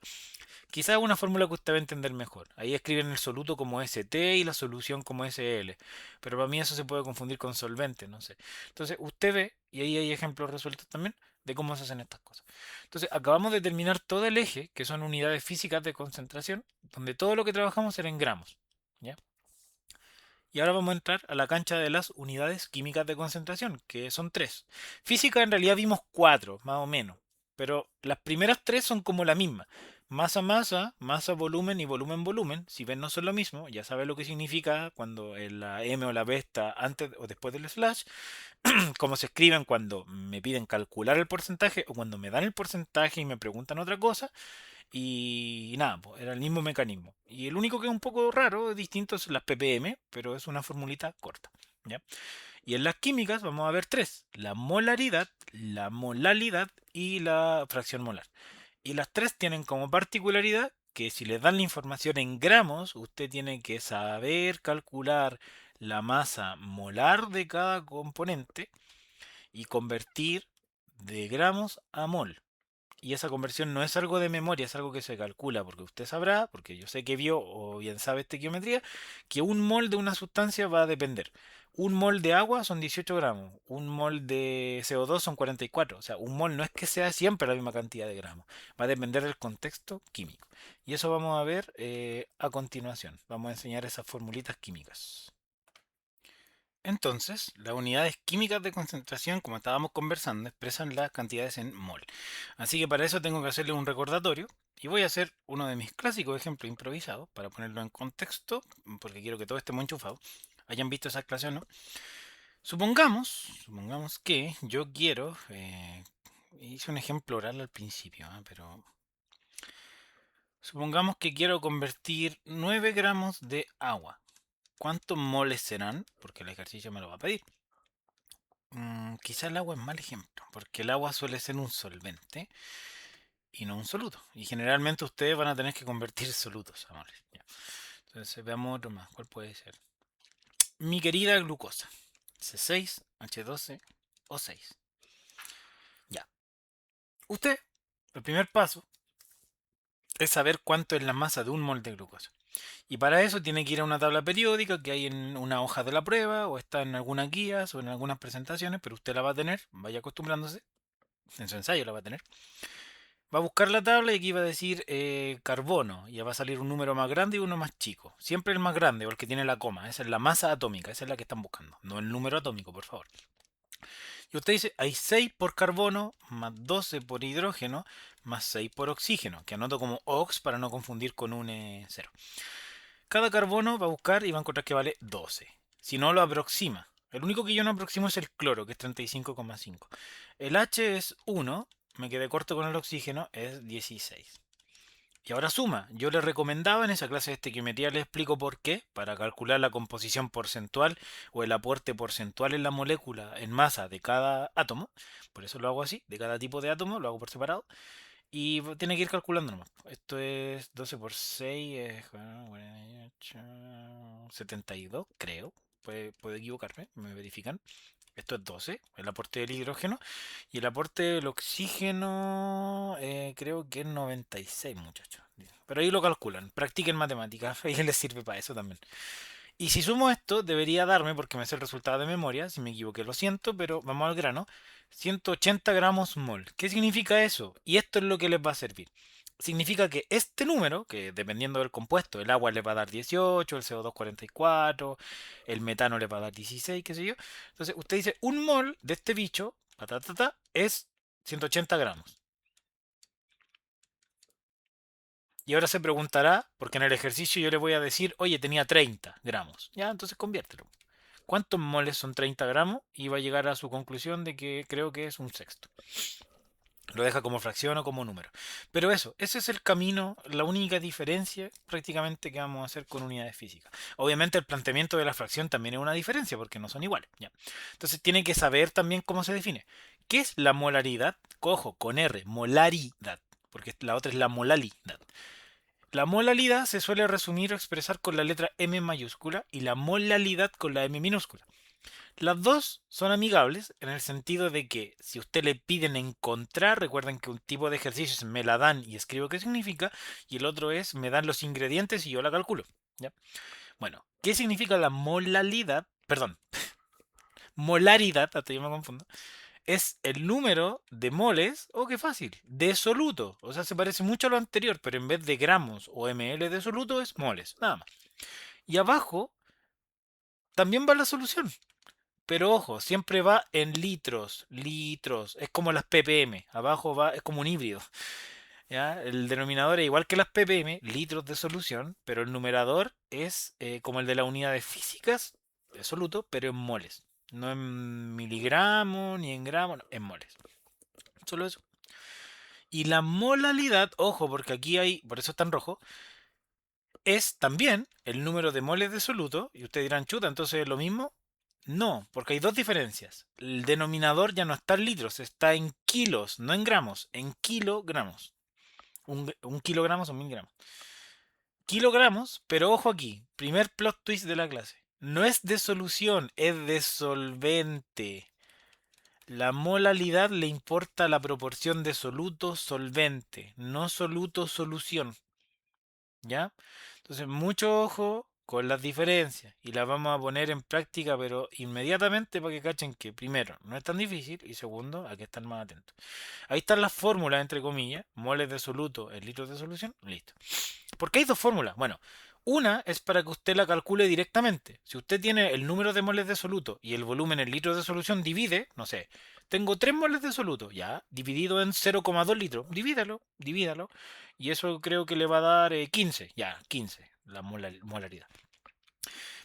Speaker 1: Quizás una fórmula que usted va a entender mejor. Ahí escriben el soluto como ST y la solución como SL. Pero para mí eso se puede confundir con solvente, no sé. Entonces usted ve, y ahí hay ejemplos resueltos también, de cómo se hacen estas cosas. Entonces acabamos de terminar todo el eje, que son unidades físicas de concentración, donde todo lo que trabajamos era en gramos. ¿Ya? Y ahora vamos a entrar a la cancha de las unidades químicas de concentración, que son tres. Física en realidad vimos cuatro, más o menos, pero las primeras tres son como la misma. Masa, masa, masa, volumen y volumen, volumen. Si ven, no son lo mismo, ya sabes lo que significa cuando la M o la B está antes o después del slash, cómo se escriben cuando me piden calcular el porcentaje o cuando me dan el porcentaje y me preguntan otra cosa. Y nada, pues, era el mismo mecanismo. Y el único que es un poco raro, distinto, es las ppm, pero es una formulita corta. ¿Ya? Y en las químicas vamos a ver tres: la molaridad, la molalidad y la fracción molar. Y las tres tienen como particularidad que si les dan la información en gramos, usted tiene que saber calcular la masa molar de cada componente y convertir de gramos a mol. Y esa conversión no es algo de memoria, es algo que se calcula, porque usted sabrá, porque yo sé que vio o bien sabe estequiometría, que un mol de una sustancia va a depender. Un mol de agua son 18 gramos, un mol de CO2 son 44. O sea, un mol no es que sea siempre la misma cantidad de gramos, va a depender del contexto químico. Y eso vamos a ver a continuación. Vamos a enseñar esas formulitas químicas. Entonces, las unidades químicas de concentración, como estábamos conversando, expresan las cantidades en mol. Así que para eso tengo que hacerle un recordatorio y voy a hacer uno de mis clásicos ejemplos improvisados para ponerlo en contexto, porque quiero que todo esté muy enchufado. Hayan visto esa clase o no. Supongamos que yo quiero, hice un ejemplo oral al principio, pero supongamos que quiero convertir 9 gramos de agua. ¿Cuántos moles serán? Porque el ejercicio me lo va a pedir. Quizá el agua es mal ejemplo, porque el agua suele ser un solvente y no un soluto. Y generalmente ustedes van a tener que convertir solutos a moles. Ya. Entonces veamos otro más. ¿Cuál puede ser? Mi querida glucosa. C6, H12, O6. Ya. Usted, el primer paso es saber cuánto es la masa de un mol de glucosa. Y para eso tiene que ir a una tabla periódica que hay en una hoja de la prueba o está en algunas guías o en algunas presentaciones, pero usted la va a tener, vaya acostumbrándose, en su ensayo la va a tener. Va a buscar la tabla y aquí va a decir carbono. Y ya va a salir un número más grande y uno más chico. Siempre el más grande o el que tiene la coma. Esa es la masa atómica. Esa es la que están buscando. No el número atómico, por favor. Y usted dice, hay 6 por carbono, más 12 por hidrógeno, más 6 por oxígeno. Que anoto como ox para no confundir con un 0. Cada carbono va a buscar y va a encontrar que vale 12. Si no, lo aproxima. El único que yo no aproximo es el cloro, que es 35,5. El H es 1, me quedé corto con el oxígeno, es 16. Y ahora suma. Yo le recomendaba en esa clase de estequiometría, le explico por qué, para calcular la composición porcentual o el aporte porcentual en la molécula en masa de cada átomo. Por eso lo hago así, de cada tipo de átomo, lo hago por separado. Y tiene que ir calculando nomás. Esto es 12 por 6, es 48, 72, creo. Puede equivocarme, me verifican. Esto es 12, el aporte del hidrógeno. Y el aporte del oxígeno creo que es 96, muchachos. Pero ahí lo calculan. Practiquen matemáticas. Ahí les sirve para eso también. Y si sumo esto, debería darme, porque me sé el resultado de memoria. Si me equivoqué, lo siento, pero vamos al grano. 180 gramos mol. ¿Qué significa eso? Y esto es lo que les va a servir. Significa que este número, que dependiendo del compuesto, el agua le va a dar 18, el CO2 44, el metano le va a dar 16, qué sé yo. Entonces usted dice, un mol de este bicho, es 180 gramos. Y ahora se preguntará, porque en el ejercicio yo le voy a decir, oye, tenía 30 gramos. Ya, entonces conviértelo. ¿Cuántos moles son 30 gramos? Y va a llegar a su conclusión de que creo que es un sexto. Lo deja como fracción o como número. Pero eso, ese es el camino, la única diferencia prácticamente que vamos a hacer con unidades físicas. Obviamente el planteamiento de la fracción también es una diferencia porque no son iguales. ¿Ya? Entonces tiene que saber también cómo se define. ¿Qué es la molaridad? Cojo, con R, molaridad, porque la otra es la molalidad. La molalidad se suele resumir o expresar con la letra M mayúscula y la molalidad con la M minúscula. Las dos son amigables en el sentido de que si usted le piden encontrar, recuerden que un tipo de ejercicio es me la dan y escribo qué significa, y el otro es me dan los ingredientes y yo la calculo. ¿Ya? Bueno, ¿qué significa la molalidad? Perdón, molaridad, hasta yo me confundo. Es el número de moles, oh qué fácil, de soluto. O sea, se parece mucho a lo anterior, pero en vez de gramos o ml de soluto es moles, nada más. Y abajo también va la solución. Pero ojo, siempre va en litros, litros. Es como las ppm. Abajo va, es como un híbrido. ¿Ya? El denominador es igual que las ppm, litros de solución, pero el numerador es como el de las unidades físicas, de soluto, pero en moles. No en miligramos ni en gramos, no, en moles. Solo eso. Y la molalidad, ojo, porque aquí hay, por eso está en rojo, es también el número de moles de soluto. Y ustedes dirán, chuta, entonces es lo mismo. No, porque hay dos diferencias. El denominador ya no está en litros, está en kilos, no en gramos, en kilogramos. Un kilogramo son 1000 gramos. Kilogramos, pero ojo aquí, primer plot twist de la clase. No es de solución, es de solvente. La molalidad le importa la proporción de soluto-solvente, no soluto-solución. ¿Ya? Entonces, mucho ojo con las diferencias y las vamos a poner en práctica, pero inmediatamente para que cachen que primero, no es tan difícil y segundo, hay que estar más atentos. Ahí están las fórmulas, entre comillas, moles de soluto en litros de solución, listo. ¿Por qué hay dos fórmulas? Bueno, una es para que usted la calcule directamente. Si usted tiene el número de moles de soluto y el volumen en litros de solución, divide, no sé, tengo 3 moles de soluto, ya, dividido en 0,2 litros, divídalo, divídalo, y eso creo que le va a dar 15, ya, 15, la molaridad.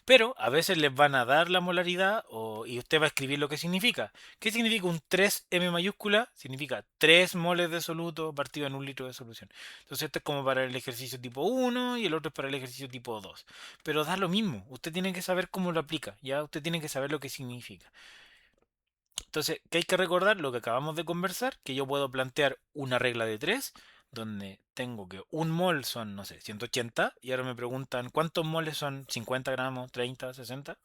Speaker 1: Pero a veces les van a dar la molaridad y usted va a escribir lo que significa. ¿Qué significa un 3M mayúscula? Significa 3 moles de soluto partido en un litro de solución. Entonces esto es como para el ejercicio tipo 1 y el otro es para el ejercicio tipo 2. Pero da lo mismo. Usted tiene que saber cómo lo aplica. Ya usted tiene que saber lo que significa. Entonces, ¿qué hay que recordar? Lo que acabamos de conversar, que yo puedo plantear una regla de 3 donde tengo que un mol son, no sé, 180, y ahora me preguntan cuántos moles son 50 gramos, 30, 60,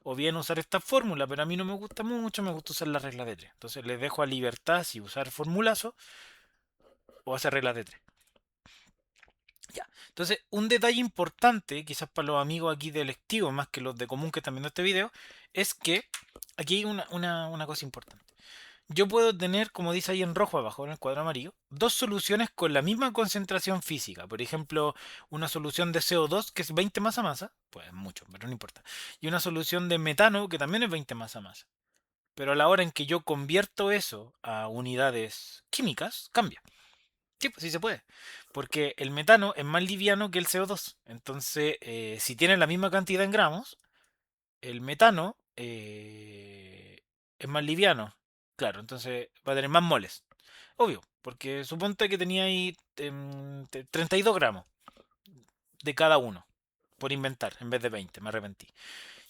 Speaker 1: o bien usar esta fórmula, pero a mí no me gusta mucho, me gusta usar la regla de 3. Entonces les dejo a libertad si usar formulazo o hacer reglas de 3. Ya. Entonces, un detalle importante, quizás para los amigos aquí de lectivo, más que los de común que están viendo este video, es que aquí hay una cosa importante. Yo puedo tener, como dice ahí en rojo abajo, en el cuadro amarillo, dos soluciones con la misma concentración física. Por ejemplo, una solución de CO2 que es 20 masa masa, pues mucho, pero no importa. Y una solución de metano que también es 20 masa masa. Pero a la hora en que yo convierto eso a unidades químicas, cambia. Sí, pues sí se puede. Porque el metano es más liviano que el CO2. Entonces, si tiene la misma cantidad en gramos, el metano es más liviano. Claro, entonces va a tener más moles. Obvio, porque suponte que tenía ahí 32 gramos de cada uno, por inventar, en vez de 20, me arrepentí.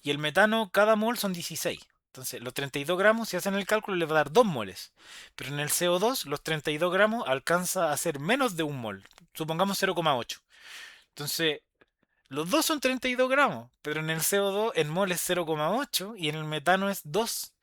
Speaker 1: Y el metano, cada mol son 16. Entonces, los 32 gramos, si hacen el cálculo, le va a dar 2 moles. Pero en el CO2, los 32 gramos alcanza a ser menos de un mol. Supongamos 0,8. Entonces, los dos son 32 gramos, pero en el CO2 en mol es 0,8 y en el metano es 2.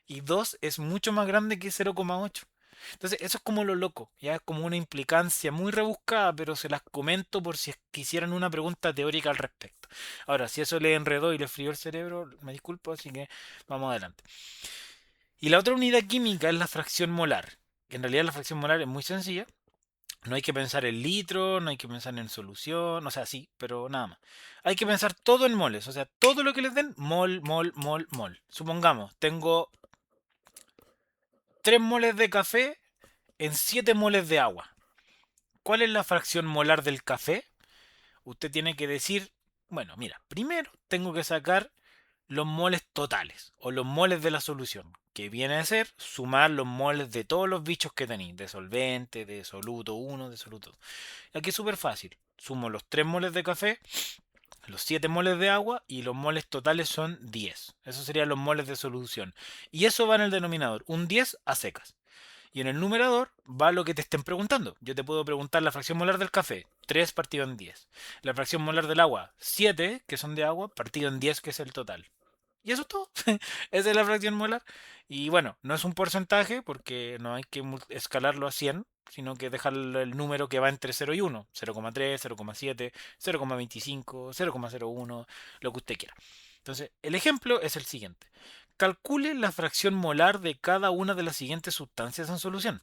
Speaker 1: Y 2 es mucho más grande que 0,8. Entonces, eso es como lo loco, ya es como una implicancia muy rebuscada, pero se las comento por si quisieran una pregunta teórica al respecto. Ahora, si eso le enredó y le frió el cerebro, me disculpo, así que vamos adelante. Y la otra unidad química es la fracción molar. Que en realidad la fracción molar es muy sencilla. No hay que pensar en litro, no hay que pensar en solución, o sea, sí, pero nada más. Hay que pensar todo en moles, o sea, todo lo que les den, mol, mol, mol, mol. Supongamos, tengo 3 moles de café en 7 moles de agua. ¿Cuál es la fracción molar del café? Usted tiene que decir, bueno, mira, primero tengo que sacar los moles totales o los moles de la solución, que viene a ser sumar los moles de todos los bichos que tenéis, de solvente, de soluto 1, de soluto 2. Aquí es súper fácil. Sumo los 3 moles de café, los 7 moles de agua y los moles totales son 10. Esos serían los moles de solución. Y eso va en el denominador, un 10 a secas. Y en el numerador va lo que te estén preguntando. Yo te puedo preguntar la fracción molar del café, 3 partido en 10. La fracción molar del agua, 7, que son de agua, partido en 10, que es el total. Y eso es todo. Esa es la fracción molar. Y bueno, no es un porcentaje porque no hay que escalarlo a 100, sino que dejar el número que va entre 0 y 1. 0,3, 0,7, 0,25, 0,01, lo que usted quiera. Entonces, el ejemplo es el siguiente. Calcule la fracción molar de cada una de las siguientes sustancias en solución.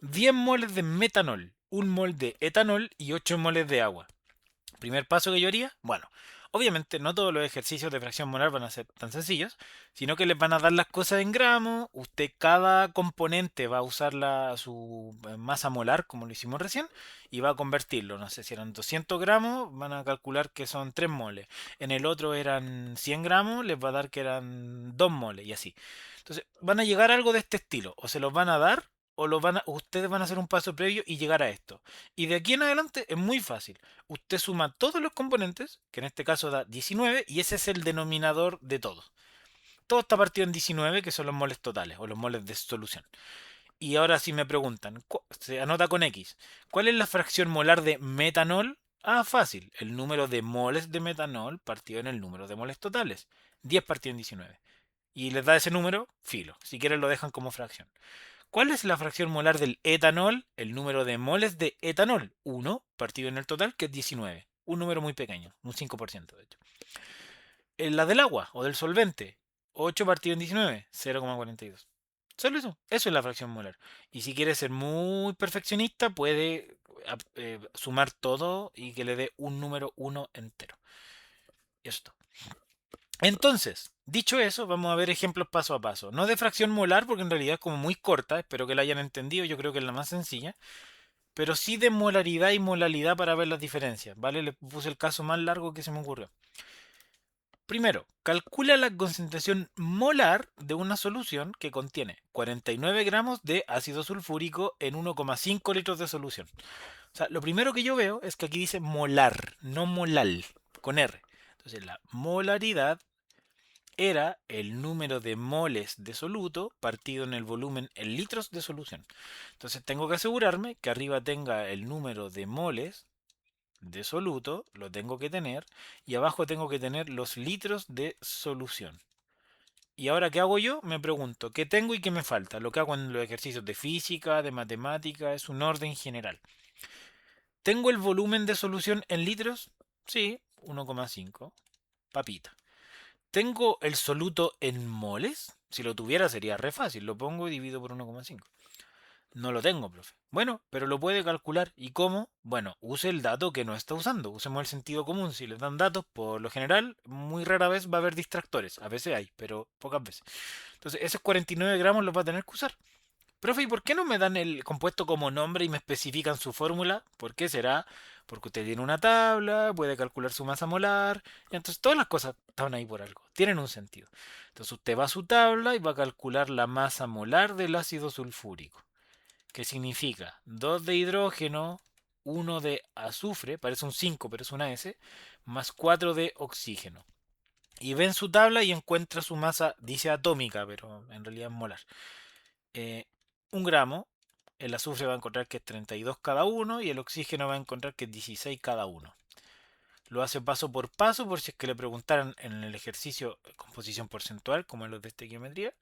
Speaker 1: 10 moles de metanol, 1 mol de etanol y 8 moles de agua. Primer paso que yo haría, bueno, obviamente no todos los ejercicios de fracción molar van a ser tan sencillos, sino que les van a dar las cosas en gramos, usted cada componente va a usar su masa molar, como lo hicimos recién, y va a convertirlo, no sé si eran 200 gramos, van a calcular que son 3 moles, en el otro eran 100 gramos, les va a dar que eran 2 moles, y así. Entonces, van a llegar a algo de este estilo, o se los van a dar, ustedes van a hacer un paso previo y llegar a esto. Y de aquí en adelante es muy fácil. Usted suma todos los componentes, que en este caso da 19, y ese es el denominador de todo. Todo está partido en 19, que son los moles totales o los moles de solución. Y ahora si me preguntan, se anota con X, ¿cuál es la fracción molar de metanol? Ah, fácil, el número de moles de metanol partido en el número de moles totales. 10 partido en 19. Y les da ese número, filo. Si quieren lo dejan como fracción. ¿Cuál es la fracción molar del etanol? El número de moles de etanol. 1 partido en el total, que es 19. Un número muy pequeño, un 5% de hecho. La del agua o del solvente. 8 partido en 19, 0,42. Solo eso. Eso es la fracción molar. Y si quiere ser muy perfeccionista, puede sumar todo y que le dé un número 1 entero. Esto. Entonces, dicho eso, vamos a ver ejemplos paso a paso. No de fracción molar, porque en realidad es como muy corta, espero que la hayan entendido, yo creo que es la más sencilla, pero sí de molaridad y molalidad para ver las diferencias, ¿vale? Le puse el caso más largo que se me ocurrió. Primero, calcula la concentración molar de una solución que contiene 49 gramos de ácido sulfúrico en 1,5 litros de solución. O sea, lo primero que yo veo es que aquí dice molar, no molal, con R. Entonces, la molaridad era el número de moles de soluto partido en el volumen en litros de solución. Entonces tengo que asegurarme que arriba tenga el número de moles de soluto, lo tengo que tener, y abajo tengo que tener los litros de solución. Y ahora, ¿qué hago yo? Me pregunto, ¿qué tengo y qué me falta? Lo que hago en los ejercicios de física, de matemática, es un orden general. ¿Tengo el volumen de solución en litros? Sí, 1,5. Papita. ¿Tengo el soluto en moles? Si lo tuviera sería re fácil. Lo pongo y divido por 1,5. No lo tengo, profe. Bueno, pero lo puede calcular. ¿Y cómo? Bueno, use el dato que no está usando. Usemos el sentido común. Si les dan datos, por lo general, muy rara vez va a haber distractores. A veces hay, pero pocas veces. Entonces, esos 49 gramos los va a tener que usar. Profe, ¿y por qué no me dan el compuesto como nombre y me especifican su fórmula? ¿Por qué será? Porque usted tiene una tabla, puede calcular su masa molar, y entonces todas las cosas están ahí por algo, tienen un sentido. Entonces usted va a su tabla y va a calcular la masa molar del ácido sulfúrico, que significa 2 de hidrógeno, 1 de azufre, parece un 5 pero es una S, más 4 de oxígeno. Y ve en su tabla y encuentra su masa, dice atómica, pero en realidad es molar. eh, 1 gramo, el azufre va a encontrar que es 32 cada uno y el oxígeno va a encontrar que es 16 cada uno. Lo hace paso por paso por si es que le preguntaran en el ejercicio composición porcentual, como en los de estequiometría,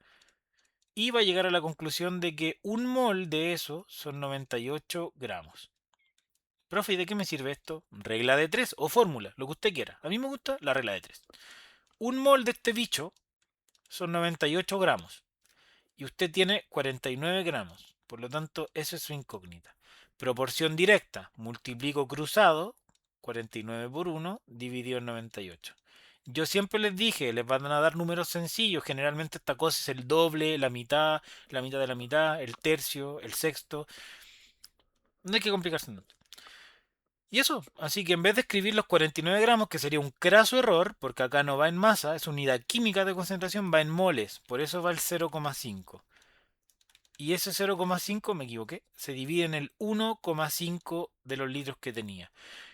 Speaker 1: y va a llegar a la conclusión de que un mol de eso son 98 gramos. Profe, ¿y de qué me sirve esto? Regla de 3 o fórmula, lo que usted quiera. A mí me gusta la regla de 3. Un mol de este bicho son 98 gramos. Y usted tiene 49 gramos. Por lo tanto, esa es su incógnita. Proporción directa, multiplico cruzado, 49 por 1, dividido en 98. Yo siempre les dije, les van a dar números sencillos. Generalmente esta cosa es el doble, la mitad de la mitad, el tercio, el sexto. No hay que complicarse tanto. Y eso, así que en vez de escribir los 49 gramos, que sería un craso error, porque acá no va en masa, es unidad química de concentración, va en moles. Por eso va el 0,5. Y ese 0,5, me equivoqué, se divide en el 1,5 de los litros que tenía.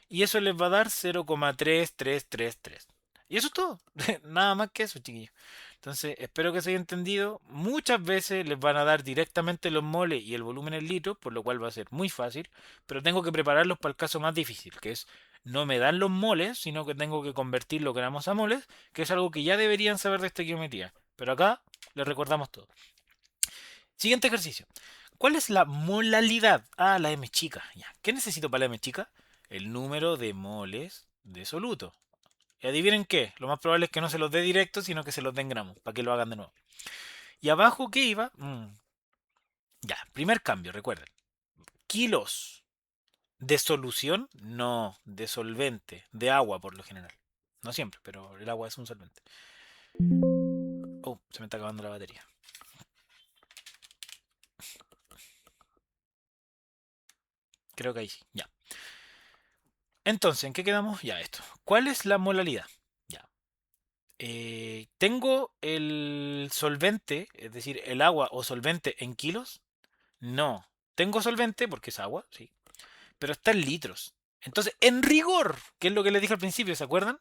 Speaker 1: Y eso les va a dar 0,3333. Y eso es todo. Nada más que eso, chiquillos. Entonces, espero que se haya entendido. Muchas veces les van a dar directamente los moles y el volumen en litros, por lo cual va a ser muy fácil. Pero tengo que prepararlos para el caso más difícil, que es no me dan los moles, sino que tengo que convertir los gramos a moles, que es algo que ya deberían saber de estequiometría. Pero acá les recordamos todo. Siguiente ejercicio. ¿Cuál es la molalidad? Ah, la M chica. Ya. ¿Qué necesito para la M chica? El número de moles de soluto. Y adivinen qué, lo más probable es que no se los dé directo, sino que se los den gramos, para que lo hagan de nuevo. Y abajo, ¿qué iba? Ya, primer cambio, recuerden. Kilos de solución, no, de solvente, de agua por lo general. No siempre, pero el agua es un solvente. Oh, se me está acabando la batería. Creo que ahí sí, ya. Entonces, ¿en qué quedamos? Ya esto. ¿Cuál es la molalidad? Ya. ¿Tengo el solvente, es decir, el agua o solvente en kilos? No. Tengo solvente porque es agua, sí, pero está en litros. Entonces, en rigor, que es lo que les dije al principio, ¿se acuerdan?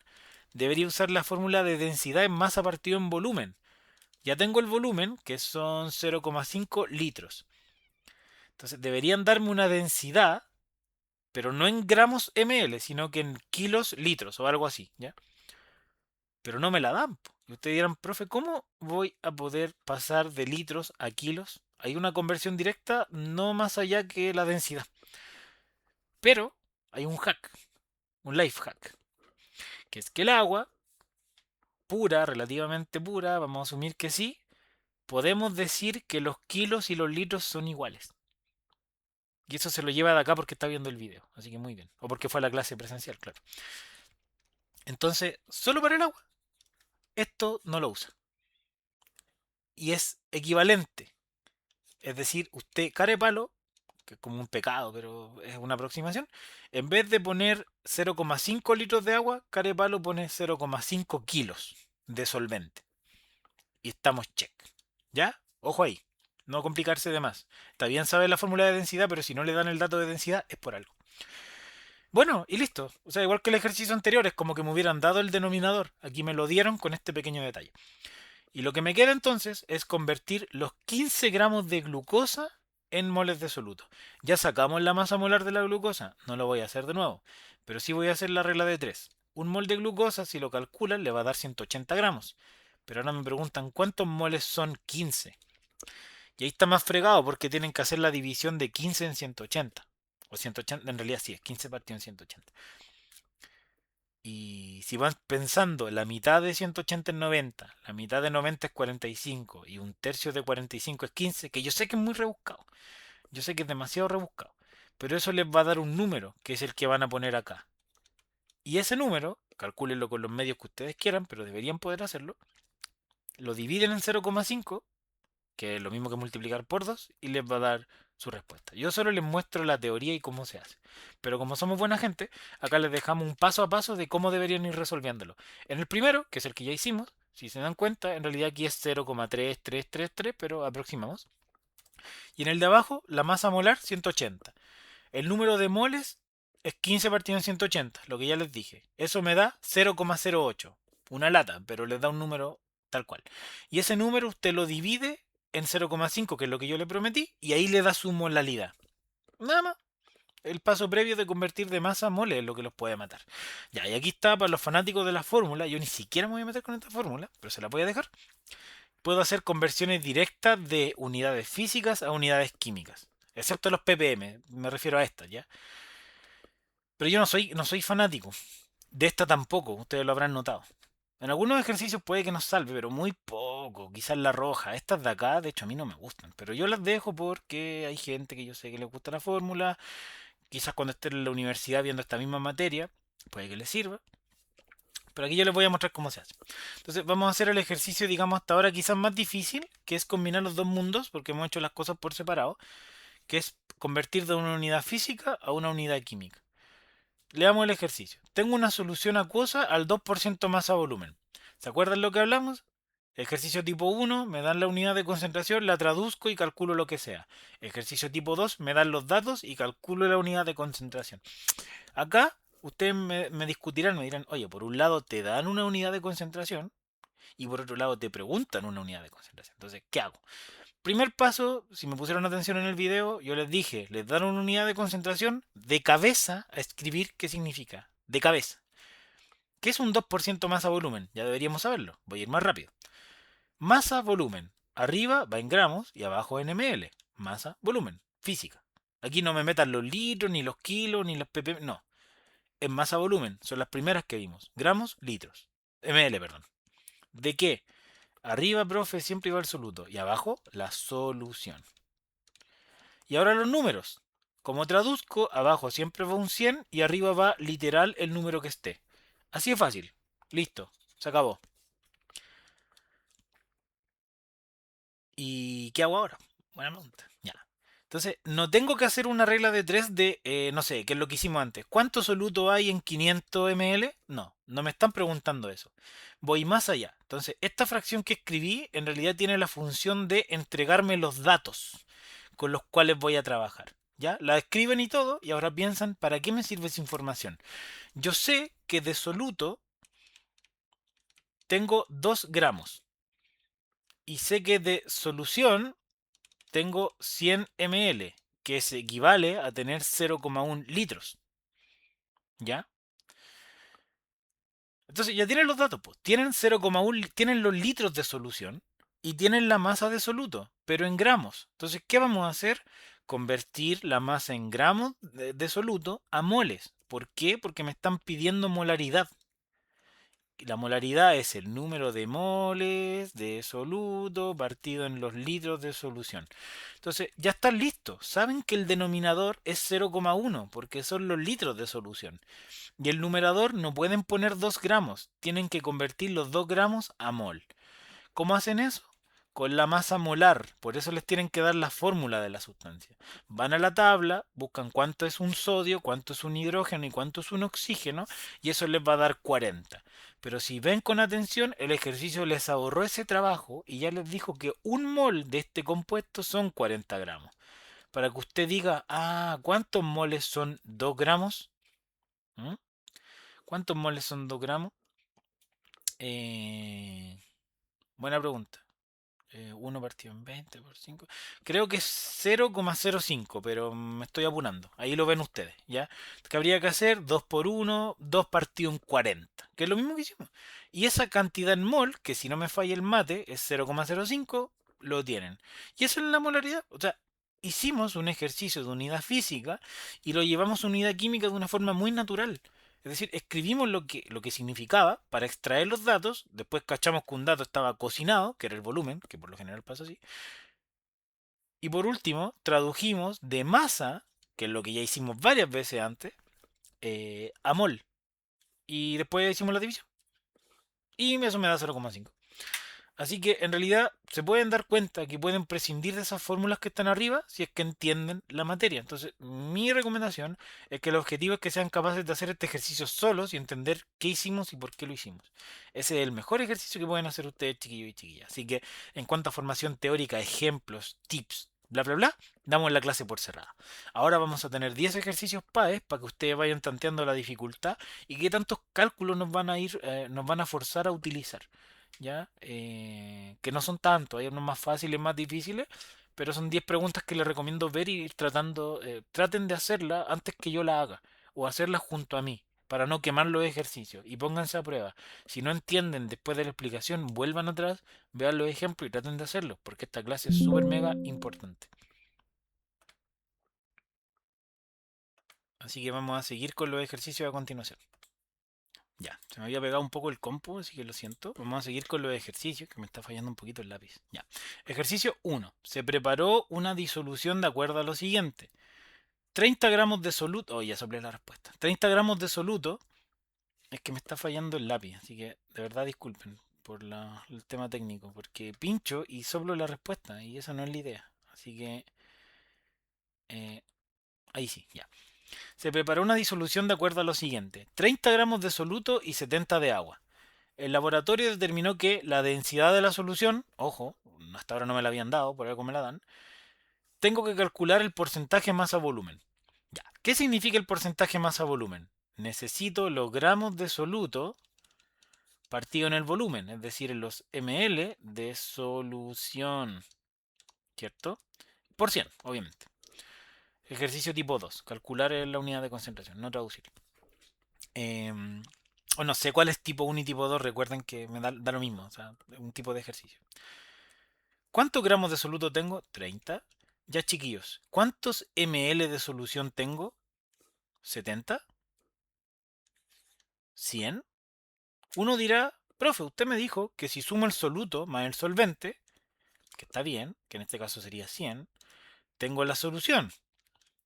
Speaker 1: Debería usar la fórmula de densidad en masa partido en volumen. Ya tengo el volumen, que son 0,5 litros. Entonces, deberían darme una densidad, pero no en gramos ml, sino que en kilos litros o algo así, ¿ya? Pero no me la dan. Y ustedes dirán, profe, ¿cómo voy a poder pasar de litros a kilos? Hay una conversión directa, no más allá que la densidad. Pero hay un hack, un life hack, que es que el agua pura, relativamente pura, vamos a asumir que sí, podemos decir que los kilos y los litros son iguales. Y eso se lo lleva de acá porque está viendo el video, así que muy bien. O porque fue a la clase presencial, claro. Entonces, solo para el agua, esto no lo usa. Y es equivalente. Es decir, usted, carepalo, que es como un pecado, pero es una aproximación, en vez de poner 0,5 litros de agua, carepalo pone 0,5 kilos de solvente. Y estamos check. ¿Ya? Ojo ahí. No complicarse de más. Está bien saber la fórmula de densidad, pero si no le dan el dato de densidad es por algo. Bueno, y listo. O sea, igual que el ejercicio anterior, es como que me hubieran dado el denominador. Aquí me lo dieron con este pequeño detalle. Y lo que me queda entonces es convertir los 15 gramos de glucosa en moles de soluto. Ya sacamos la masa molar de la glucosa. No lo voy a hacer de nuevo. Pero sí voy a hacer la regla de 3. Un mol de glucosa, si lo calculan, le va a dar 180 gramos. Pero ahora me preguntan cuántos moles son 15. Y ahí está más fregado porque tienen que hacer la división de 15 en 180. O 180, en realidad sí, es 15 partido en 180. Y si van pensando, la mitad de 180 es 90, la mitad de 90 es 45 y un tercio de 45 es 15, que yo sé que es muy rebuscado, yo sé que es demasiado rebuscado, pero eso les va a dar un número, que es el que van a poner acá. Y ese número, calcúlenlo con los medios que ustedes quieran, pero deberían poder hacerlo, lo dividen en 0,5, que es lo mismo que multiplicar por 2, y les va a dar su respuesta. Yo solo les muestro la teoría y cómo se hace. Pero como somos buena gente, acá les dejamos un paso a paso de cómo deberían ir resolviéndolo. En el primero, que es el que ya hicimos, si se dan cuenta, en realidad aquí es 0,3333, pero aproximamos. Y en el de abajo, la masa molar 180. El número de moles es 15 partido en 180, lo que ya les dije. Eso me da 0,08. Una lata, pero les da un número tal cual. Y ese número usted lo divide en 0,5, que es lo que yo le prometí, y ahí le da su molalidad. Nada más. El paso previo de convertir de masa a mole es lo que los puede matar. Ya, y aquí está para los fanáticos de la fórmula. Yo ni siquiera me voy a meter con esta fórmula, pero se la voy a dejar. Puedo hacer conversiones directas de unidades físicas a unidades químicas. Excepto los ppm, me refiero a estas, ¿ya? Pero yo no soy fanático. De esta tampoco, ustedes lo habrán notado. En algunos ejercicios puede que nos salve, pero muy poco. Quizás la roja. Estas de acá, de hecho, a mí no me gustan. Pero yo las dejo porque hay gente que yo sé que le gusta la fórmula. Quizás cuando esté en la universidad viendo esta misma materia, puede que les sirva. Pero aquí yo les voy a mostrar cómo se hace. Entonces vamos a hacer el ejercicio, digamos, hasta ahora quizás más difícil, que es combinar los dos mundos, porque hemos hecho las cosas por separado, que es convertir de una unidad física a una unidad química. Leamos el ejercicio. Tengo una solución acuosa al 2% masa volumen. ¿Se acuerdan lo que hablamos? Ejercicio tipo 1, me dan la unidad de concentración, la traduzco y calculo lo que sea. Ejercicio tipo 2, me dan los datos y calculo la unidad de concentración. Acá Ustedes me discutirán, me dirán, oye, por un lado te dan una unidad de concentración y por otro lado te preguntan una unidad de concentración. Entonces, ¿qué hago? Primer paso, si me pusieron atención en el video, yo les dije, les dan una unidad de concentración de cabeza a escribir qué significa. De cabeza. ¿Qué es un 2% masa volumen? Ya deberíamos saberlo. Voy a ir más rápido. Masa volumen. Arriba va en gramos y abajo en ml. Masa volumen. Física. Aquí no me metan los litros, ni los kilos, ni los ppm. No. En masa volumen. Son las primeras que vimos. Gramos, litros. ml, perdón. ¿De qué? Arriba, profe, siempre va el soluto. Y abajo, la solución. Y ahora los números. Como traduzco, abajo siempre va un 100 y arriba va literal el número que esté. Así de fácil. Listo. Se acabó. ¿Y qué hago ahora? Buena pregunta. Ya. Entonces, no tengo que hacer una regla de 3 de, no sé, que es lo que hicimos antes. ¿Cuánto soluto hay en 500 ml? No, no me están preguntando eso. Voy más allá. Entonces, esta fracción que escribí en realidad tiene la función de entregarme los datos con los cuales voy a trabajar. ¿Ya? La escriben y todo, y ahora piensan, ¿para qué me sirve esa información? Yo sé que de soluto tengo 2 gramos. Y sé que de solución tengo 100 ml, que se equivale a tener 0,1 litros. ¿Ya? Entonces ya tienen los datos, pues. Tienen 0,1, tienen los litros de solución y tienen la masa de soluto, pero en gramos. Entonces, ¿qué vamos a hacer? Convertir la masa en gramos de soluto a moles. ¿Por qué? Porque me están pidiendo molaridad. La molaridad es el número de moles de soluto partido en los litros de solución. Entonces, ya están listos. Saben que el denominador es 0,1 porque son los litros de solución. Y el numerador no pueden poner 2 gramos. Tienen que convertir los 2 gramos a mol. ¿Cómo hacen eso? Con la masa molar. Por eso les tienen que dar la fórmula de la sustancia. Van a la tabla, buscan cuánto es un sodio, cuánto es un hidrógeno y cuánto es un oxígeno, y eso les va a dar 40. Pero si ven con atención, el ejercicio les ahorró ese trabajo y ya les dijo que un mol de este compuesto son 40 gramos. Para que usted diga, ah, ¿cuántos moles son 2 gramos? ¿Mm? ¿Cuántos moles son 2 gramos? Eh, buena pregunta. 1 partido en 20 por 5. Creo que es 0,05, pero me estoy apurando. Ahí lo ven ustedes, ¿ya? Que habría que hacer 2 por 1, 2 partido en 40, que es lo mismo que hicimos. Y esa cantidad en mol, que si no me falla el mate, es 0,05, lo tienen. Y esa es la molaridad. O sea, hicimos un ejercicio de unidad física y lo llevamos a unidad química de una forma muy natural. Es decir, escribimos lo que significaba para extraer los datos, después cachamos que un dato estaba cocinado, que era el volumen, que por lo general pasa así, y por último tradujimos de masa, que es lo que ya hicimos varias veces antes, a mol. Y después hicimos la división. Y eso me da 0,5. Así que en realidad se pueden dar cuenta que pueden prescindir de esas fórmulas que están arriba si es que entienden la materia. Entonces, mi recomendación es que el objetivo es que sean capaces de hacer este ejercicio solos y entender qué hicimos y por qué lo hicimos. Ese es el mejor ejercicio que pueden hacer ustedes, chiquillos y chiquillas. Así que en cuanto a formación teórica, ejemplos, tips, bla, bla, bla, damos la clase por cerrada. Ahora vamos a tener 10 ejercicios PAES para que ustedes vayan tanteando la dificultad y qué tantos cálculos nos van a ir, nos van a forzar a utilizar. ¿Ya? Que no son tantos, hay unos más fáciles, más difíciles, pero son 10 preguntas que les recomiendo ver y ir tratando, traten de hacerlas antes que yo la haga, o hacerlas junto a mí, para no quemar los ejercicios, y pónganse a prueba. Si no entienden después de la explicación, vuelvan atrás, vean los ejemplos y traten de hacerlos, porque esta clase es súper mega importante. Así que vamos a seguir con los ejercicios a continuación. Ya, se me había pegado un poco el compu, así que lo siento. Vamos a seguir con los ejercicios, que me está fallando un poquito el lápiz. Ya. Ejercicio 1. Se preparó una disolución de acuerdo a lo siguiente. 30 gramos de soluto. Oh, ya soplé la respuesta. 30 gramos de soluto. Es que me está fallando el lápiz, así que de verdad disculpen por el tema técnico, porque pincho y soplo la respuesta, y esa no es la idea. Así que... eh, ahí sí, ya. Se preparó una disolución de acuerdo a lo siguiente. 30 gramos de soluto y 70 de agua. El laboratorio determinó que la densidad de la solución, ojo, hasta ahora no me la habían dado, por algo me la dan, tengo que calcular el porcentaje masa-volumen. Ya, ¿qué significa el porcentaje masa-volumen? necesito los gramos de soluto partido en el volumen, es decir, en los ml de solución, ¿cierto? Por 100, obviamente. Ejercicio tipo 2, calcular la unidad de concentración, no traducir. O no sé cuál es tipo 1 y tipo 2, recuerden que me da lo mismo, o sea, un tipo de ejercicio. ¿Cuántos gramos de soluto tengo? 30. Ya chiquillos, ¿cuántos ml de solución tengo? 70. 100. Uno dirá, profe, usted me dijo que si sumo el soluto más el solvente, que está bien, que en este caso sería 100, tengo la solución.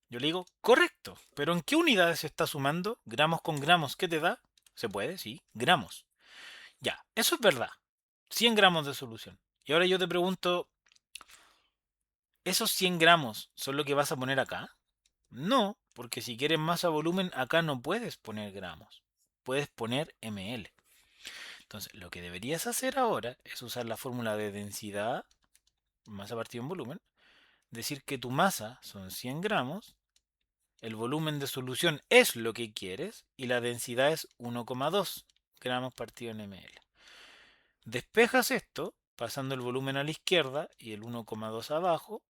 Speaker 1: Yo le digo, correcto, pero ¿en qué unidades se está sumando? Gramos con gramos, ¿qué te da? Se puede, sí, gramos. Ya, eso es verdad. 100 gramos de solución. Y ahora yo te pregunto, ¿esos 100 gramos son lo que vas a poner acá? No, porque si quieres masa volumen, acá no puedes poner gramos. Puedes poner ml. Entonces, lo que deberías hacer ahora es usar la fórmula de densidad, masa partido en volumen, decir que tu masa son 100 gramos, el volumen de solución es lo que quieres y la densidad es 1,2 gramos partido en ml. Despejas esto pasando el volumen a la izquierda y el 1,2 abajo,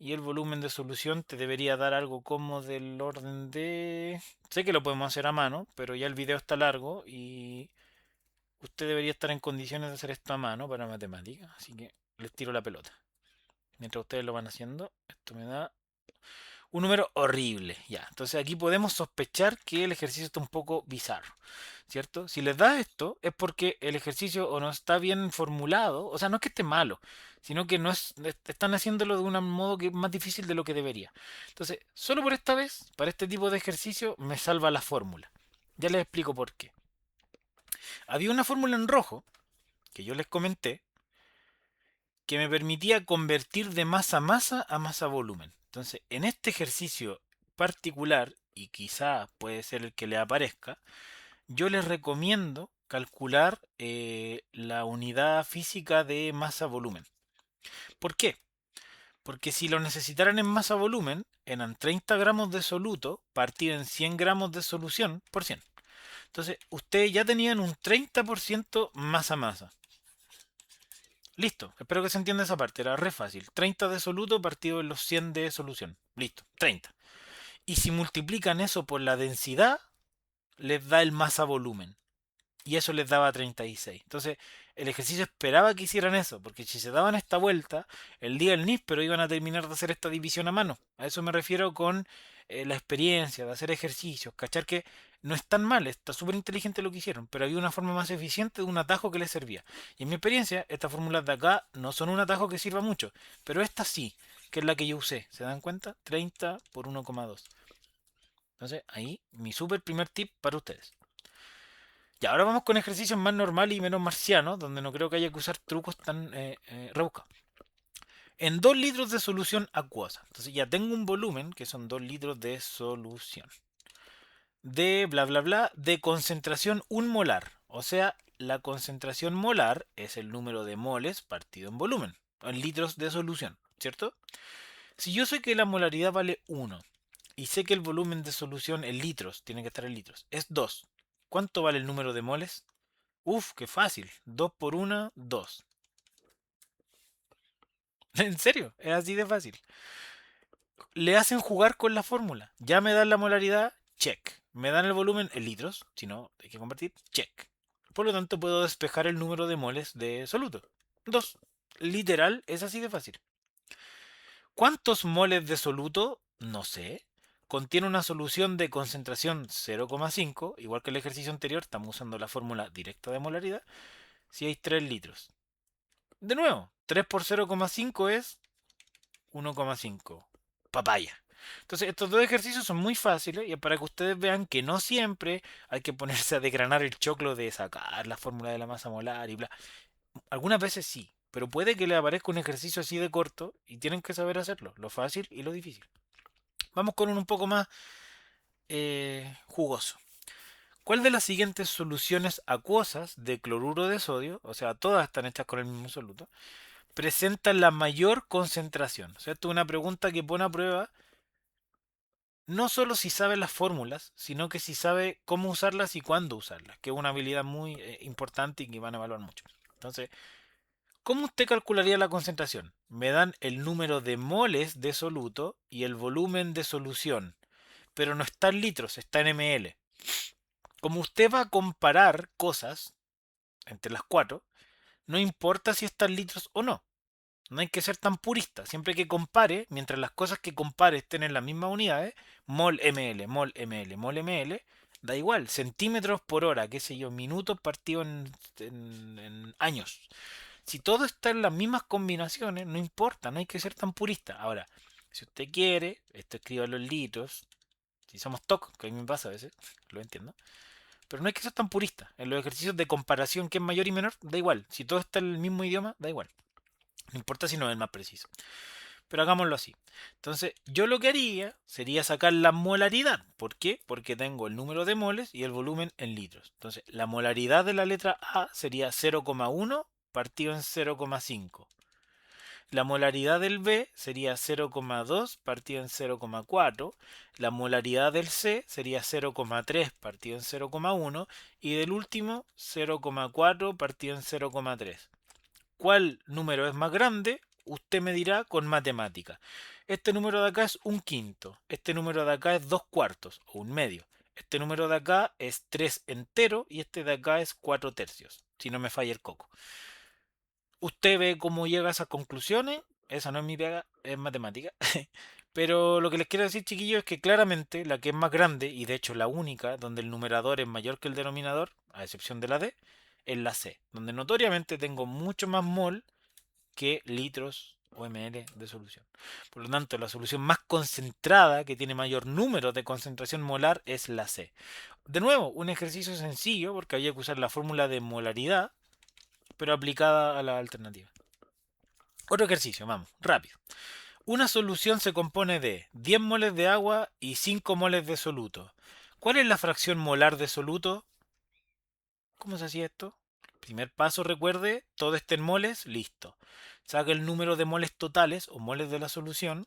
Speaker 1: y el volumen de solución te debería dar algo como del orden de... Sé que lo podemos hacer a mano, pero ya el video está largo y usted debería estar en condiciones de hacer esto a mano para matemáticas, así que les tiro la pelota. Mientras ustedes lo van haciendo, esto me da un número horrible. Ya, entonces aquí podemos sospechar que el ejercicio está un poco bizarro, ¿cierto? Si les da esto es porque el ejercicio o no está bien formulado, o sea, no es que esté malo, sino que no es, están haciéndolo de un modo que es más difícil de lo que debería. Entonces, solo por esta vez, para este tipo de ejercicio, me salva la fórmula. Ya les explico por qué. Había una fórmula en rojo que yo les comenté que me permitía convertir de masa a masa volumen. Entonces, en este ejercicio particular, y quizá puede ser el que le aparezca, yo les recomiendo calcular la unidad física de masa volumen. ¿Por qué? Porque si lo necesitaran en masa volumen, eran 30 gramos de soluto partido en 100 gramos de solución por 100. Entonces, ustedes ya tenían un 30% masa masa. Listo, espero que se entienda esa parte, era re fácil. 30 de soluto partido en los 100 de solución. Listo, 30. Y si multiplican eso por la densidad, les da el masa volumen. Y eso les daba 36. Entonces, el ejercicio esperaba que hicieran eso, porque si se daban esta vuelta, el día del níspero iban a terminar de hacer esta división a mano. A eso me refiero con la experiencia de hacer ejercicios, cachar que no es tan mal, está súper inteligente lo que hicieron, pero había una forma más eficiente de un atajo que les servía. Y en mi experiencia, estas fórmulas de acá no son un atajo que sirva mucho, pero esta sí, que es la que yo usé. ¿Se dan cuenta? 30 por 1,2. Entonces, ahí mi super primer tip para ustedes. Y ahora vamos con ejercicios más normales y menos marcianos, donde no creo que haya que usar trucos tan rebuscados. En 2 litros de solución acuosa. Entonces ya tengo un volumen, que son 2 litros de solución. De bla bla bla, de concentración 1 molar. O sea, la concentración molar es el número de moles partido en volumen. En litros de solución, ¿cierto? Si yo sé que la molaridad vale 1 y sé que el volumen de solución en litros, tiene que estar en litros, es 2. ¿Cuánto vale el número de moles? Uf, qué fácil. 2 por 1, 2. En serio, es así de fácil. Le hacen jugar con la fórmula. Ya me dan la molaridad, check. Me dan el volumen en litros, si no hay que convertir, check. Por lo tanto, puedo despejar el número de moles de soluto. 2. Literal, es así de fácil. ¿Cuántos moles de soluto? No sé. Contiene una solución de concentración 0,5, igual que el ejercicio anterior, estamos usando la fórmula directa de molaridad, si hay 3 litros. De nuevo, 3 por 0,5 es 1,5. Papaya. Entonces, estos dos ejercicios son muy fáciles y para que ustedes vean que no siempre hay que ponerse a desgranar el choclo de sacar la fórmula de la masa molar y bla. Algunas veces sí, pero puede que le aparezca un ejercicio así de corto y tienen que saber hacerlo, lo fácil y lo difícil. Vamos con un poco más jugoso. ¿Cuál de las siguientes soluciones acuosas de cloruro de sodio, o sea, todas están hechas con el mismo soluto, presentan la mayor concentración? O sea, esto es una pregunta que pone a prueba no solo si sabe las fórmulas, sino que si sabe cómo usarlas y cuándo usarlas, que es una habilidad muy importante y que van a evaluar mucho. Entonces, ¿cómo usted calcularía la concentración? Me dan el número de moles de soluto y el volumen de solución, pero no está en litros, está en ml. Como usted va a comparar cosas entre las cuatro, no importa si está en litros o no. No hay que ser tan purista. Siempre que compare, mientras las cosas que compare estén en las mismas unidades, mol ml, mol ml, mol ml, da igual. Centímetros por hora, qué sé yo, minutos partido en años. Si todo está en las mismas combinaciones, no importa, no hay que ser tan purista. Ahora, si usted quiere, esto escriba los litros. Si somos TOC, que a mí me pasa a veces, lo entiendo. Pero no hay que ser tan purista. En los ejercicios de comparación, que es mayor y menor, da igual. Si todo está en el mismo idioma, da igual. No importa si no es más preciso. Pero hagámoslo así. Entonces, yo lo que haría sería sacar la molaridad. ¿Por qué? Porque tengo el número de moles y el volumen en litros. Entonces, la molaridad de la letra A sería 0,1 partido en 0,5. La molaridad del B sería 0,2 partido en 0,4. La molaridad del C sería 0,3 partido en 0,1. Y del último 0,4 partido en 0,3. ¿Cuál número es más grande? Usted me dirá con matemática. Este número de acá es un quinto. Este número de acá es dos cuartos o un medio. Este número de acá es 3 entero y este de acá es 4 tercios. Si no me falla el coco. Usted ve cómo llega a esas conclusiones. Esa no es mi pega, es matemática. Pero lo que les quiero decir, chiquillos, es que claramente la que es más grande, y de hecho la única, donde el numerador es mayor que el denominador, a excepción de la D, es la C, donde notoriamente tengo mucho más mol que litros o ml de solución. Por lo tanto, la solución más concentrada, que tiene mayor número de concentración molar, es la C. De nuevo, un ejercicio sencillo, porque había que usar la fórmula de molaridad, pero aplicada a la alternativa. Otro ejercicio, vamos, rápido. Una solución se compone de 10 moles de agua y 5 moles de soluto. ¿Cuál es la fracción molar de soluto? ¿Cómo se hacía esto? Primer paso, recuerde, todo está en moles, listo. Saca el número de moles totales o moles de la solución,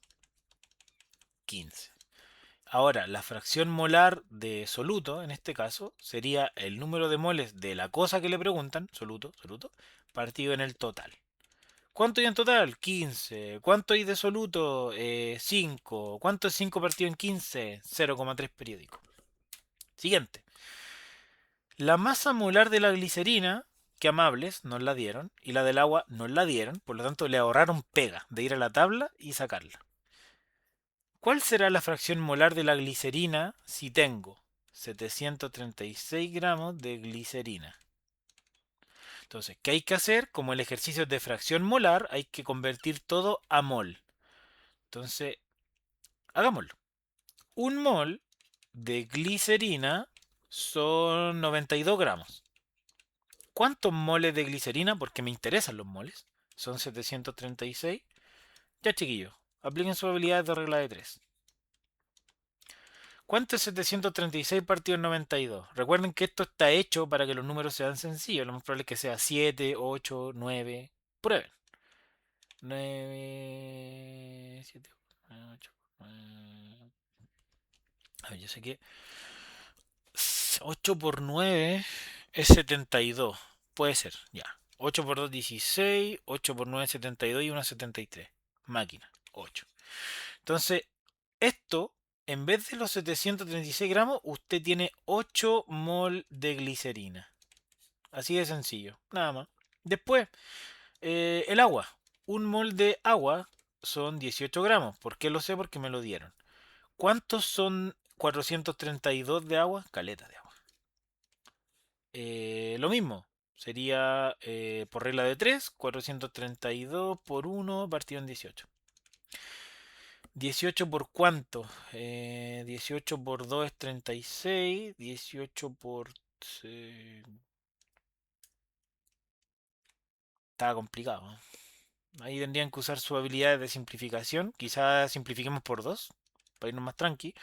Speaker 1: 15. Ahora, la fracción molar de soluto, en este caso, sería el número de moles de la cosa que le preguntan, soluto, soluto, partido en el total. ¿Cuánto hay en total? 15. ¿Cuánto hay de soluto? 5. ¿Cuánto es 5 partido en 15? 0,3 periódico. Siguiente. La masa molar de la glicerina, que amables, nos la dieron, y la del agua nos la dieron, por lo tanto le ahorraron pega de ir a la tabla y sacarla. ¿Cuál será la fracción molar de la glicerina si tengo 736 gramos de glicerina? Entonces, ¿qué hay que hacer? Como el ejercicio es de fracción molar, hay que convertir todo a mol. Entonces, hagámoslo. Un mol de glicerina son 92 gramos. ¿Cuántos moles de glicerina? Porque me interesan los moles. Son 736. Ya, chiquillos, apliquen sus habilidades de regla de 3. ¿Cuánto es 736 partido en 92? Recuerden que esto está hecho para que los números sean sencillos. Lo más probable es que sea 7, 8, 9. Prueben. 9, 7, 8, 9. A ver, yo sé que 8 por 9 es 72. Puede ser, ya. 8 por 2, 16. 8 por 9, 72 y 1, 73. Máquina, 8. Entonces, esto, en vez de los 736 gramos, usted tiene 8 mol de glicerina. Así de sencillo, nada más. Después, el agua. Un mol de agua son 18 gramos. ¿Por qué lo sé? Porque me lo dieron. ¿Cuántos son 432 de agua? Caleta de agua. Lo mismo. Sería por regla de 3, 432 por 1 partido en 18. 18 por cuánto? 18 por 2 es 36. 18 por... Estaba complicado. Ahí tendrían que usar sus habilidades de simplificación. Quizás simplifiquemos por 2 para irnos más tranqui.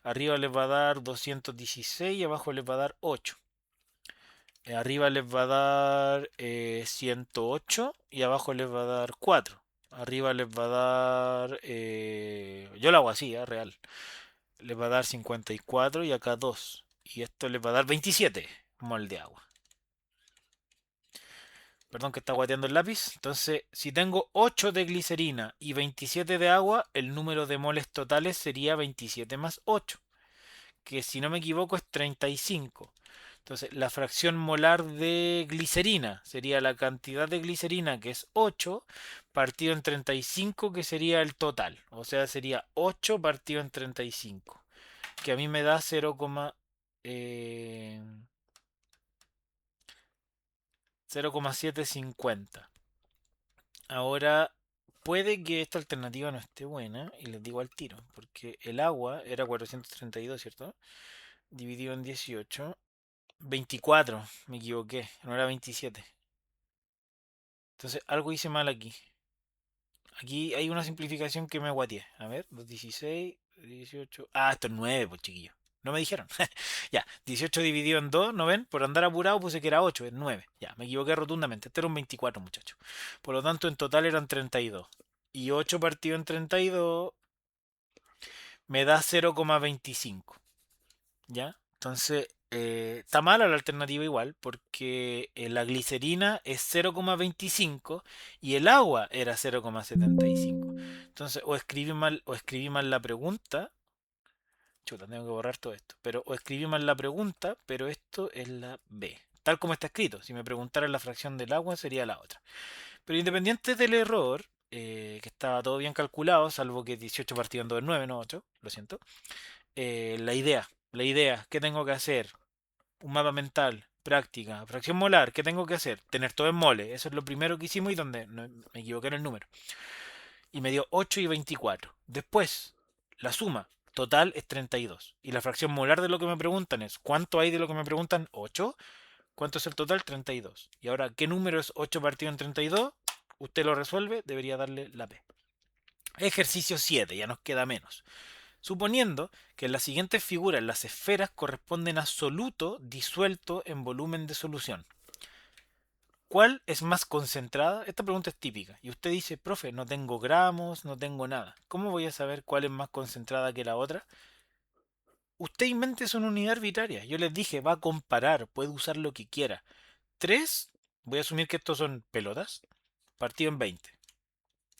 Speaker 1: Arriba les va a dar 216 y abajo les va a dar 8. Arriba les va a dar 108 y abajo les va a dar 4. Arriba les va a dar... yo lo hago así, real. le va a dar 54 y acá 2. Y esto le va a dar 27 mol de agua. Perdón que está guateando el lápiz. Entonces, si tengo 8 de glicerina y 27 de agua, el número de moles totales sería 27 más 8, que si no me equivoco es 35. Entonces, la fracción molar de glicerina sería la cantidad de glicerina, que es 8, partido en 35, que sería el total. O sea, sería 8 partido en 35, que a mí me da 0,750. Ahora, puede que esta alternativa no esté buena, y les digo al tiro, porque el agua era 432, ¿cierto? Dividido en 18. 24, me equivoqué, no era 27. Entonces, algo hice mal aquí. Aquí hay una simplificación que me guateé. A ver, 216, 18. Ah, esto es 9, pues chiquillo. No me dijeron. Ya, 18 dividido en 2, ¿no ven? Por andar apurado puse que era 8, es 9. Ya, me equivoqué rotundamente. Este era un 24, muchachos. Por lo tanto, en total eran 32. Y 8 partido en 32 me da 0,25. ¿Ya? Entonces, está mala la alternativa igual, porque la glicerina es 0,25 y el agua era 0,75. Entonces, o escribí mal la pregunta. Chuta, tengo que borrar todo esto. Pero o escribí mal la pregunta, pero esto es la B. Tal como está escrito. Si me preguntaran la fracción del agua, sería la otra. Pero independiente del error, que estaba todo bien calculado, salvo que 18 partido en 2 es 9, no 8, lo siento. La idea, ¿qué tengo que hacer? Un mapa mental, práctica, fracción molar, ¿qué tengo que hacer? Tener todo en mole. Eso es lo primero que hicimos y donde me equivoqué en el número. Y me dio 8 y 24. Después, la suma total es 32. Y la fracción molar de lo que me preguntan es, ¿cuánto hay de lo que me preguntan? 8. ¿Cuánto es el total? 32. Y ahora, ¿qué número es 8 partido en 32? Usted lo resuelve, debería darle la P. Ejercicio 7, ya nos queda menos. Suponiendo que en las siguientes figuras las esferas corresponden a soluto disuelto en volumen de solución. ¿Cuál es más concentrada? Esta pregunta es típica. Y usted dice, profe, no tengo gramos, no tengo nada. ¿Cómo voy a saber cuál es más concentrada que la otra? Usted invente una unidad arbitraria. Yo les dije, va a comparar, puede usar lo que quiera. 3, voy a asumir que estos son pelotas, partido en 20.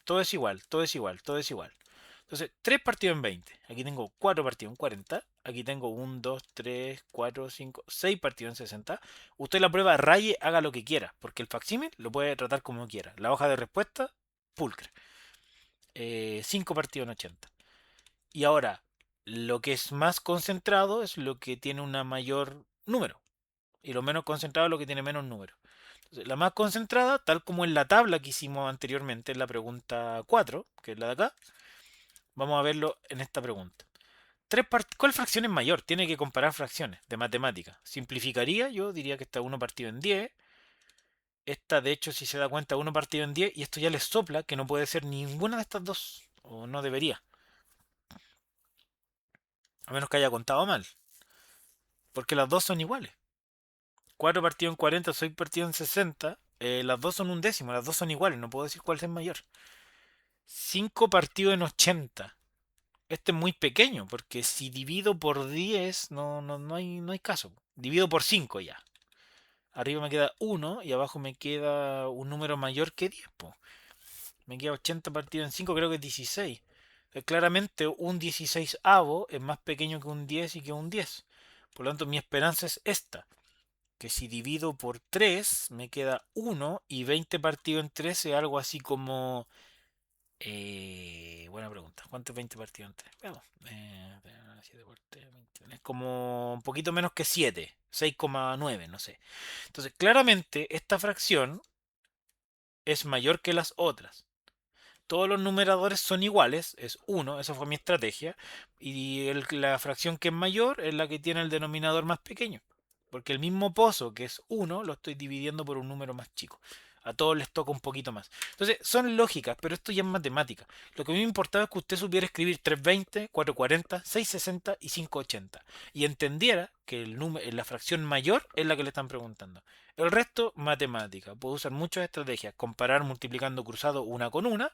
Speaker 1: Todo es igual, todo es igual, todo es igual. Entonces, 3 partidos en 20. Aquí tengo 4 partidos en 40. Aquí tengo 1, 2, 3, 4, 5, 6 partidos en 60. Usted la prueba raye, haga lo que quiera, porque el facsímil lo puede tratar como quiera. La hoja de respuesta, pulcre. 5 partidos en 80. Y ahora, lo que es más concentrado es lo que tiene un mayor número. Y lo menos concentrado es lo que tiene menos número. Entonces, la más concentrada, tal como en la tabla que hicimos anteriormente en la pregunta 4, que es la de acá, vamos a verlo en esta pregunta. ¿Cuál fracción es mayor? Tiene que comparar fracciones de matemática. Simplificaría, yo diría que está 1 partido en 10. Esta, de hecho, si se da cuenta, 1 partido en 10. Y esto ya le sopla que no puede ser ninguna de estas dos. O no debería. A menos que haya contado mal. Porque las dos son iguales. 4 partido en 40, 6 partido en 60. Las dos son un décimo. Las dos son iguales. No puedo decir cuál es mayor. 5 partido en 80. Este es muy pequeño. Porque si divido por 10, no hay caso. Divido por 5 ya. Arriba me queda 1 y abajo me queda un número mayor que 10. Po. Me queda 80 partido en 5, creo que es 16. Claramente un 16avo es más pequeño que un 10 y que un 10. Por lo tanto, mi esperanza es esta. Que si divido por 3 me queda 1 y 20 partido en 13 algo así como... buena pregunta. ¿Cuánto es 20 partido en 3? Veamos. 7 por 3, 21. Es como un poquito menos que 7. 6,9, no sé. Entonces, claramente esta fracción es mayor que las otras. Todos los numeradores son iguales, es 1, esa fue mi estrategia, y la fracción que es mayor es la que tiene el denominador más pequeño, porque el mismo pozo que es 1 lo estoy dividiendo por un número más chico. A todos les toca un poquito más. Entonces, son lógicas, pero esto ya es matemática. Lo que a mí me importaba es que usted supiera escribir 320, 440, 660 y 580. Y entendiera que la fracción mayor es la que le están preguntando. El resto, matemática. Puedo usar muchas estrategias. Comparar multiplicando cruzado una con una.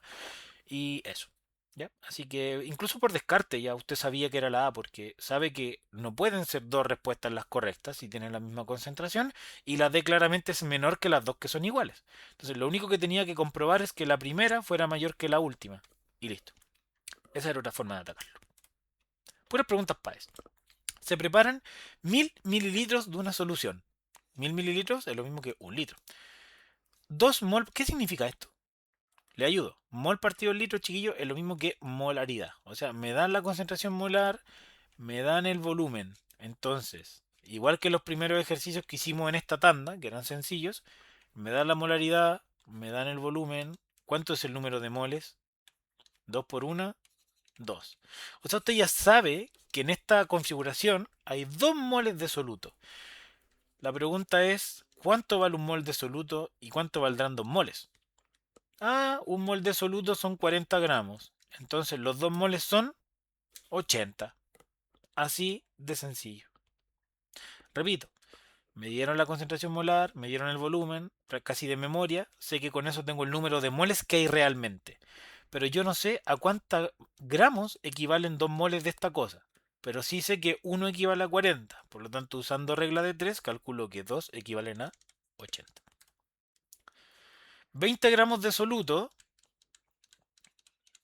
Speaker 1: Y eso. ¿Ya? Así que incluso por descarte ya usted sabía que era la A porque sabe que no pueden ser dos respuestas las correctas si tienen la misma concentración y la D claramente es menor que las dos que son iguales. Entonces lo único que tenía que comprobar es que la primera fuera mayor que la última. Y listo. Esa era otra forma de atacarlo. Puras preguntas para esto. Se preparan 1000 mililitros de una solución. 1000 mililitros es lo mismo que un litro. 2 mol. ¿Qué significa esto? Le ayudo. Mol partido en litro, chiquillo, es lo mismo que molaridad. O sea, me dan la concentración molar, me dan el volumen. Entonces, igual que los primeros ejercicios que hicimos en esta tanda, que eran sencillos, me dan la molaridad, me dan el volumen. ¿Cuánto es el número de moles? 2 por 1, 2. O sea, usted ya sabe que en esta configuración hay 2 moles de soluto. La pregunta es, ¿cuánto vale un mol de soluto y cuánto valdrán 2 moles? Ah, un mol de soluto son 40 gramos. Entonces los 2 moles son 80. Así de sencillo. Repito, me dieron la concentración molar, me dieron el volumen, casi de memoria. Sé que con eso tengo el número de moles que hay realmente. Pero yo no sé a cuántos gramos equivalen 2 moles de esta cosa. Pero sí sé que uno equivale a 40. Por lo tanto, usando regla de 3, calculo que 2 equivalen a 80. 20 gramos de soluto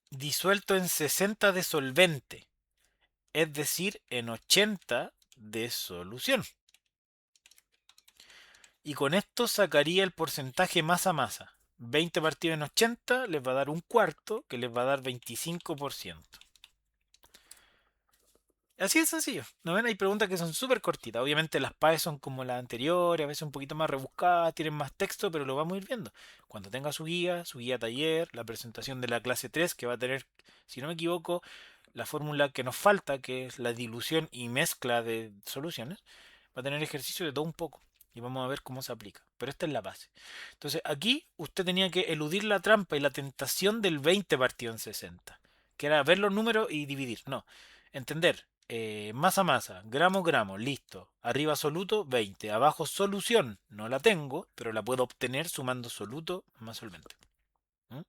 Speaker 1: disuelto en 60 de solvente, es decir, en 80 de solución. Y con esto sacaría el porcentaje masa-masa. 20 partido en 80 les va a dar un cuarto, que les va a dar 25%. Así de sencillo. ¿No ven? Hay preguntas que son súper cortitas. Obviamente las PAE son como las anteriores, a veces un poquito más rebuscadas, tienen más texto, pero lo vamos a ir viendo. Cuando tenga su guía taller, la presentación de la clase 3, que va a tener, si no me equivoco, la fórmula que nos falta, que es la dilución y mezcla de soluciones, va a tener ejercicio de todo un poco. Y vamos a ver cómo se aplica. Pero esta es la base. Entonces aquí usted tenía que eludir la trampa y la tentación del 20 partido en 60. Que era ver los números y dividir. No. Entender. Masa, gramo, gramo. Listo. Arriba soluto, 20. Abajo solución. No la tengo, pero la puedo obtener sumando soluto más solvente. ¿Mm?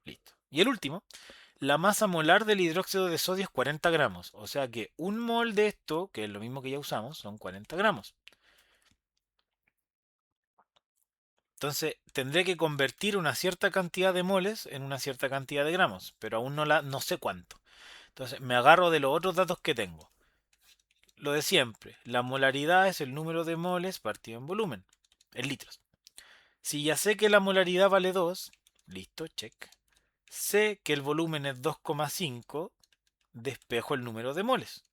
Speaker 1: Listo. Y el último. La masa molar del hidróxido de sodio es 40 gramos. O sea que un mol de esto, que es lo mismo que ya usamos, son 40 gramos. Entonces tendré que convertir una cierta cantidad de moles en una cierta cantidad de gramos, pero aún no sé cuánto. Entonces me agarro de los otros datos que tengo. Lo de siempre, la molaridad es el número de moles partido en volumen, en litros. Si ya sé que la molaridad vale 2, listo, check. Sé que el volumen es 2,5, despejo el número de moles.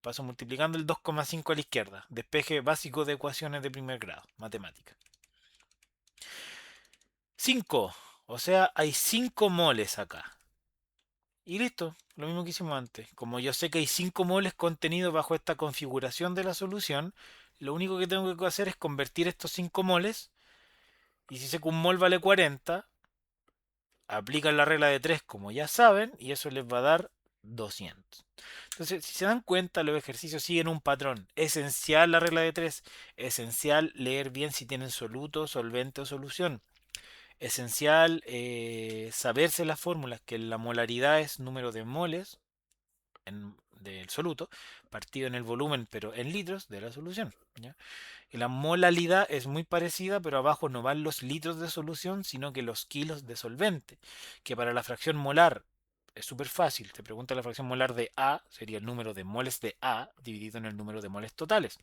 Speaker 1: Paso multiplicando el 2,5 a la izquierda. Despeje básico de ecuaciones de primer grado, matemática. 5. O sea, hay 5 moles acá. Y listo, lo mismo que hicimos antes. Como yo sé que hay 5 moles contenidos bajo esta configuración de la solución, lo único que tengo que hacer es convertir estos 5 moles. Y si sé que un mol vale 40, aplican la regla de 3 como ya saben, y eso les va a dar 200. Entonces, si se dan cuenta, los ejercicios siguen un patrón. Esencial la regla de 3. Esencial leer bien si tienen soluto, solvente o solución. Esencial saberse las fórmulas, que la molaridad es número de moles del soluto, partido en el volumen, pero en litros de la solución. ¿Ya? Y la molalidad es muy parecida, pero abajo no van los litros de solución, sino que los kilos de solvente, que para la fracción molar es súper fácil. Te pregunta la fracción molar de A, sería el número de moles de A dividido en el número de moles totales.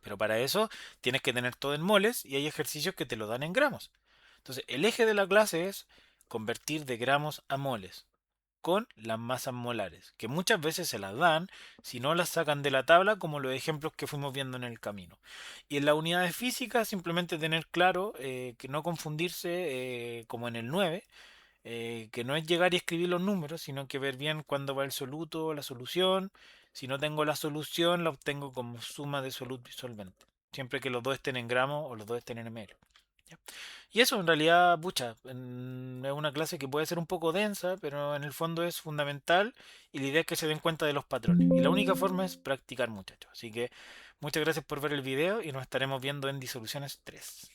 Speaker 1: Pero para eso tienes que tener todo en moles y hay ejercicios que te lo dan en gramos. Entonces, el eje de la clase es convertir de gramos a moles con las masas molares, que muchas veces se las dan si no las sacan de la tabla, como los ejemplos que fuimos viendo en el camino. Y en la unidad de física, simplemente tener claro que no confundirse como en el 9, que no es llegar y escribir los números, sino que ver bien cuándo va el soluto, la solución. Si no tengo la solución, la obtengo como suma de soluto y solvente. Siempre que los dos estén en gramos o los dos estén en ml. ¿Ya? Y eso en realidad, pucha, es una clase que puede ser un poco densa, pero en el fondo es fundamental y la idea es que se den cuenta de los patrones. Y la única forma es practicar, muchachos. Así que muchas gracias por ver el video y nos estaremos viendo en Disoluciones 3.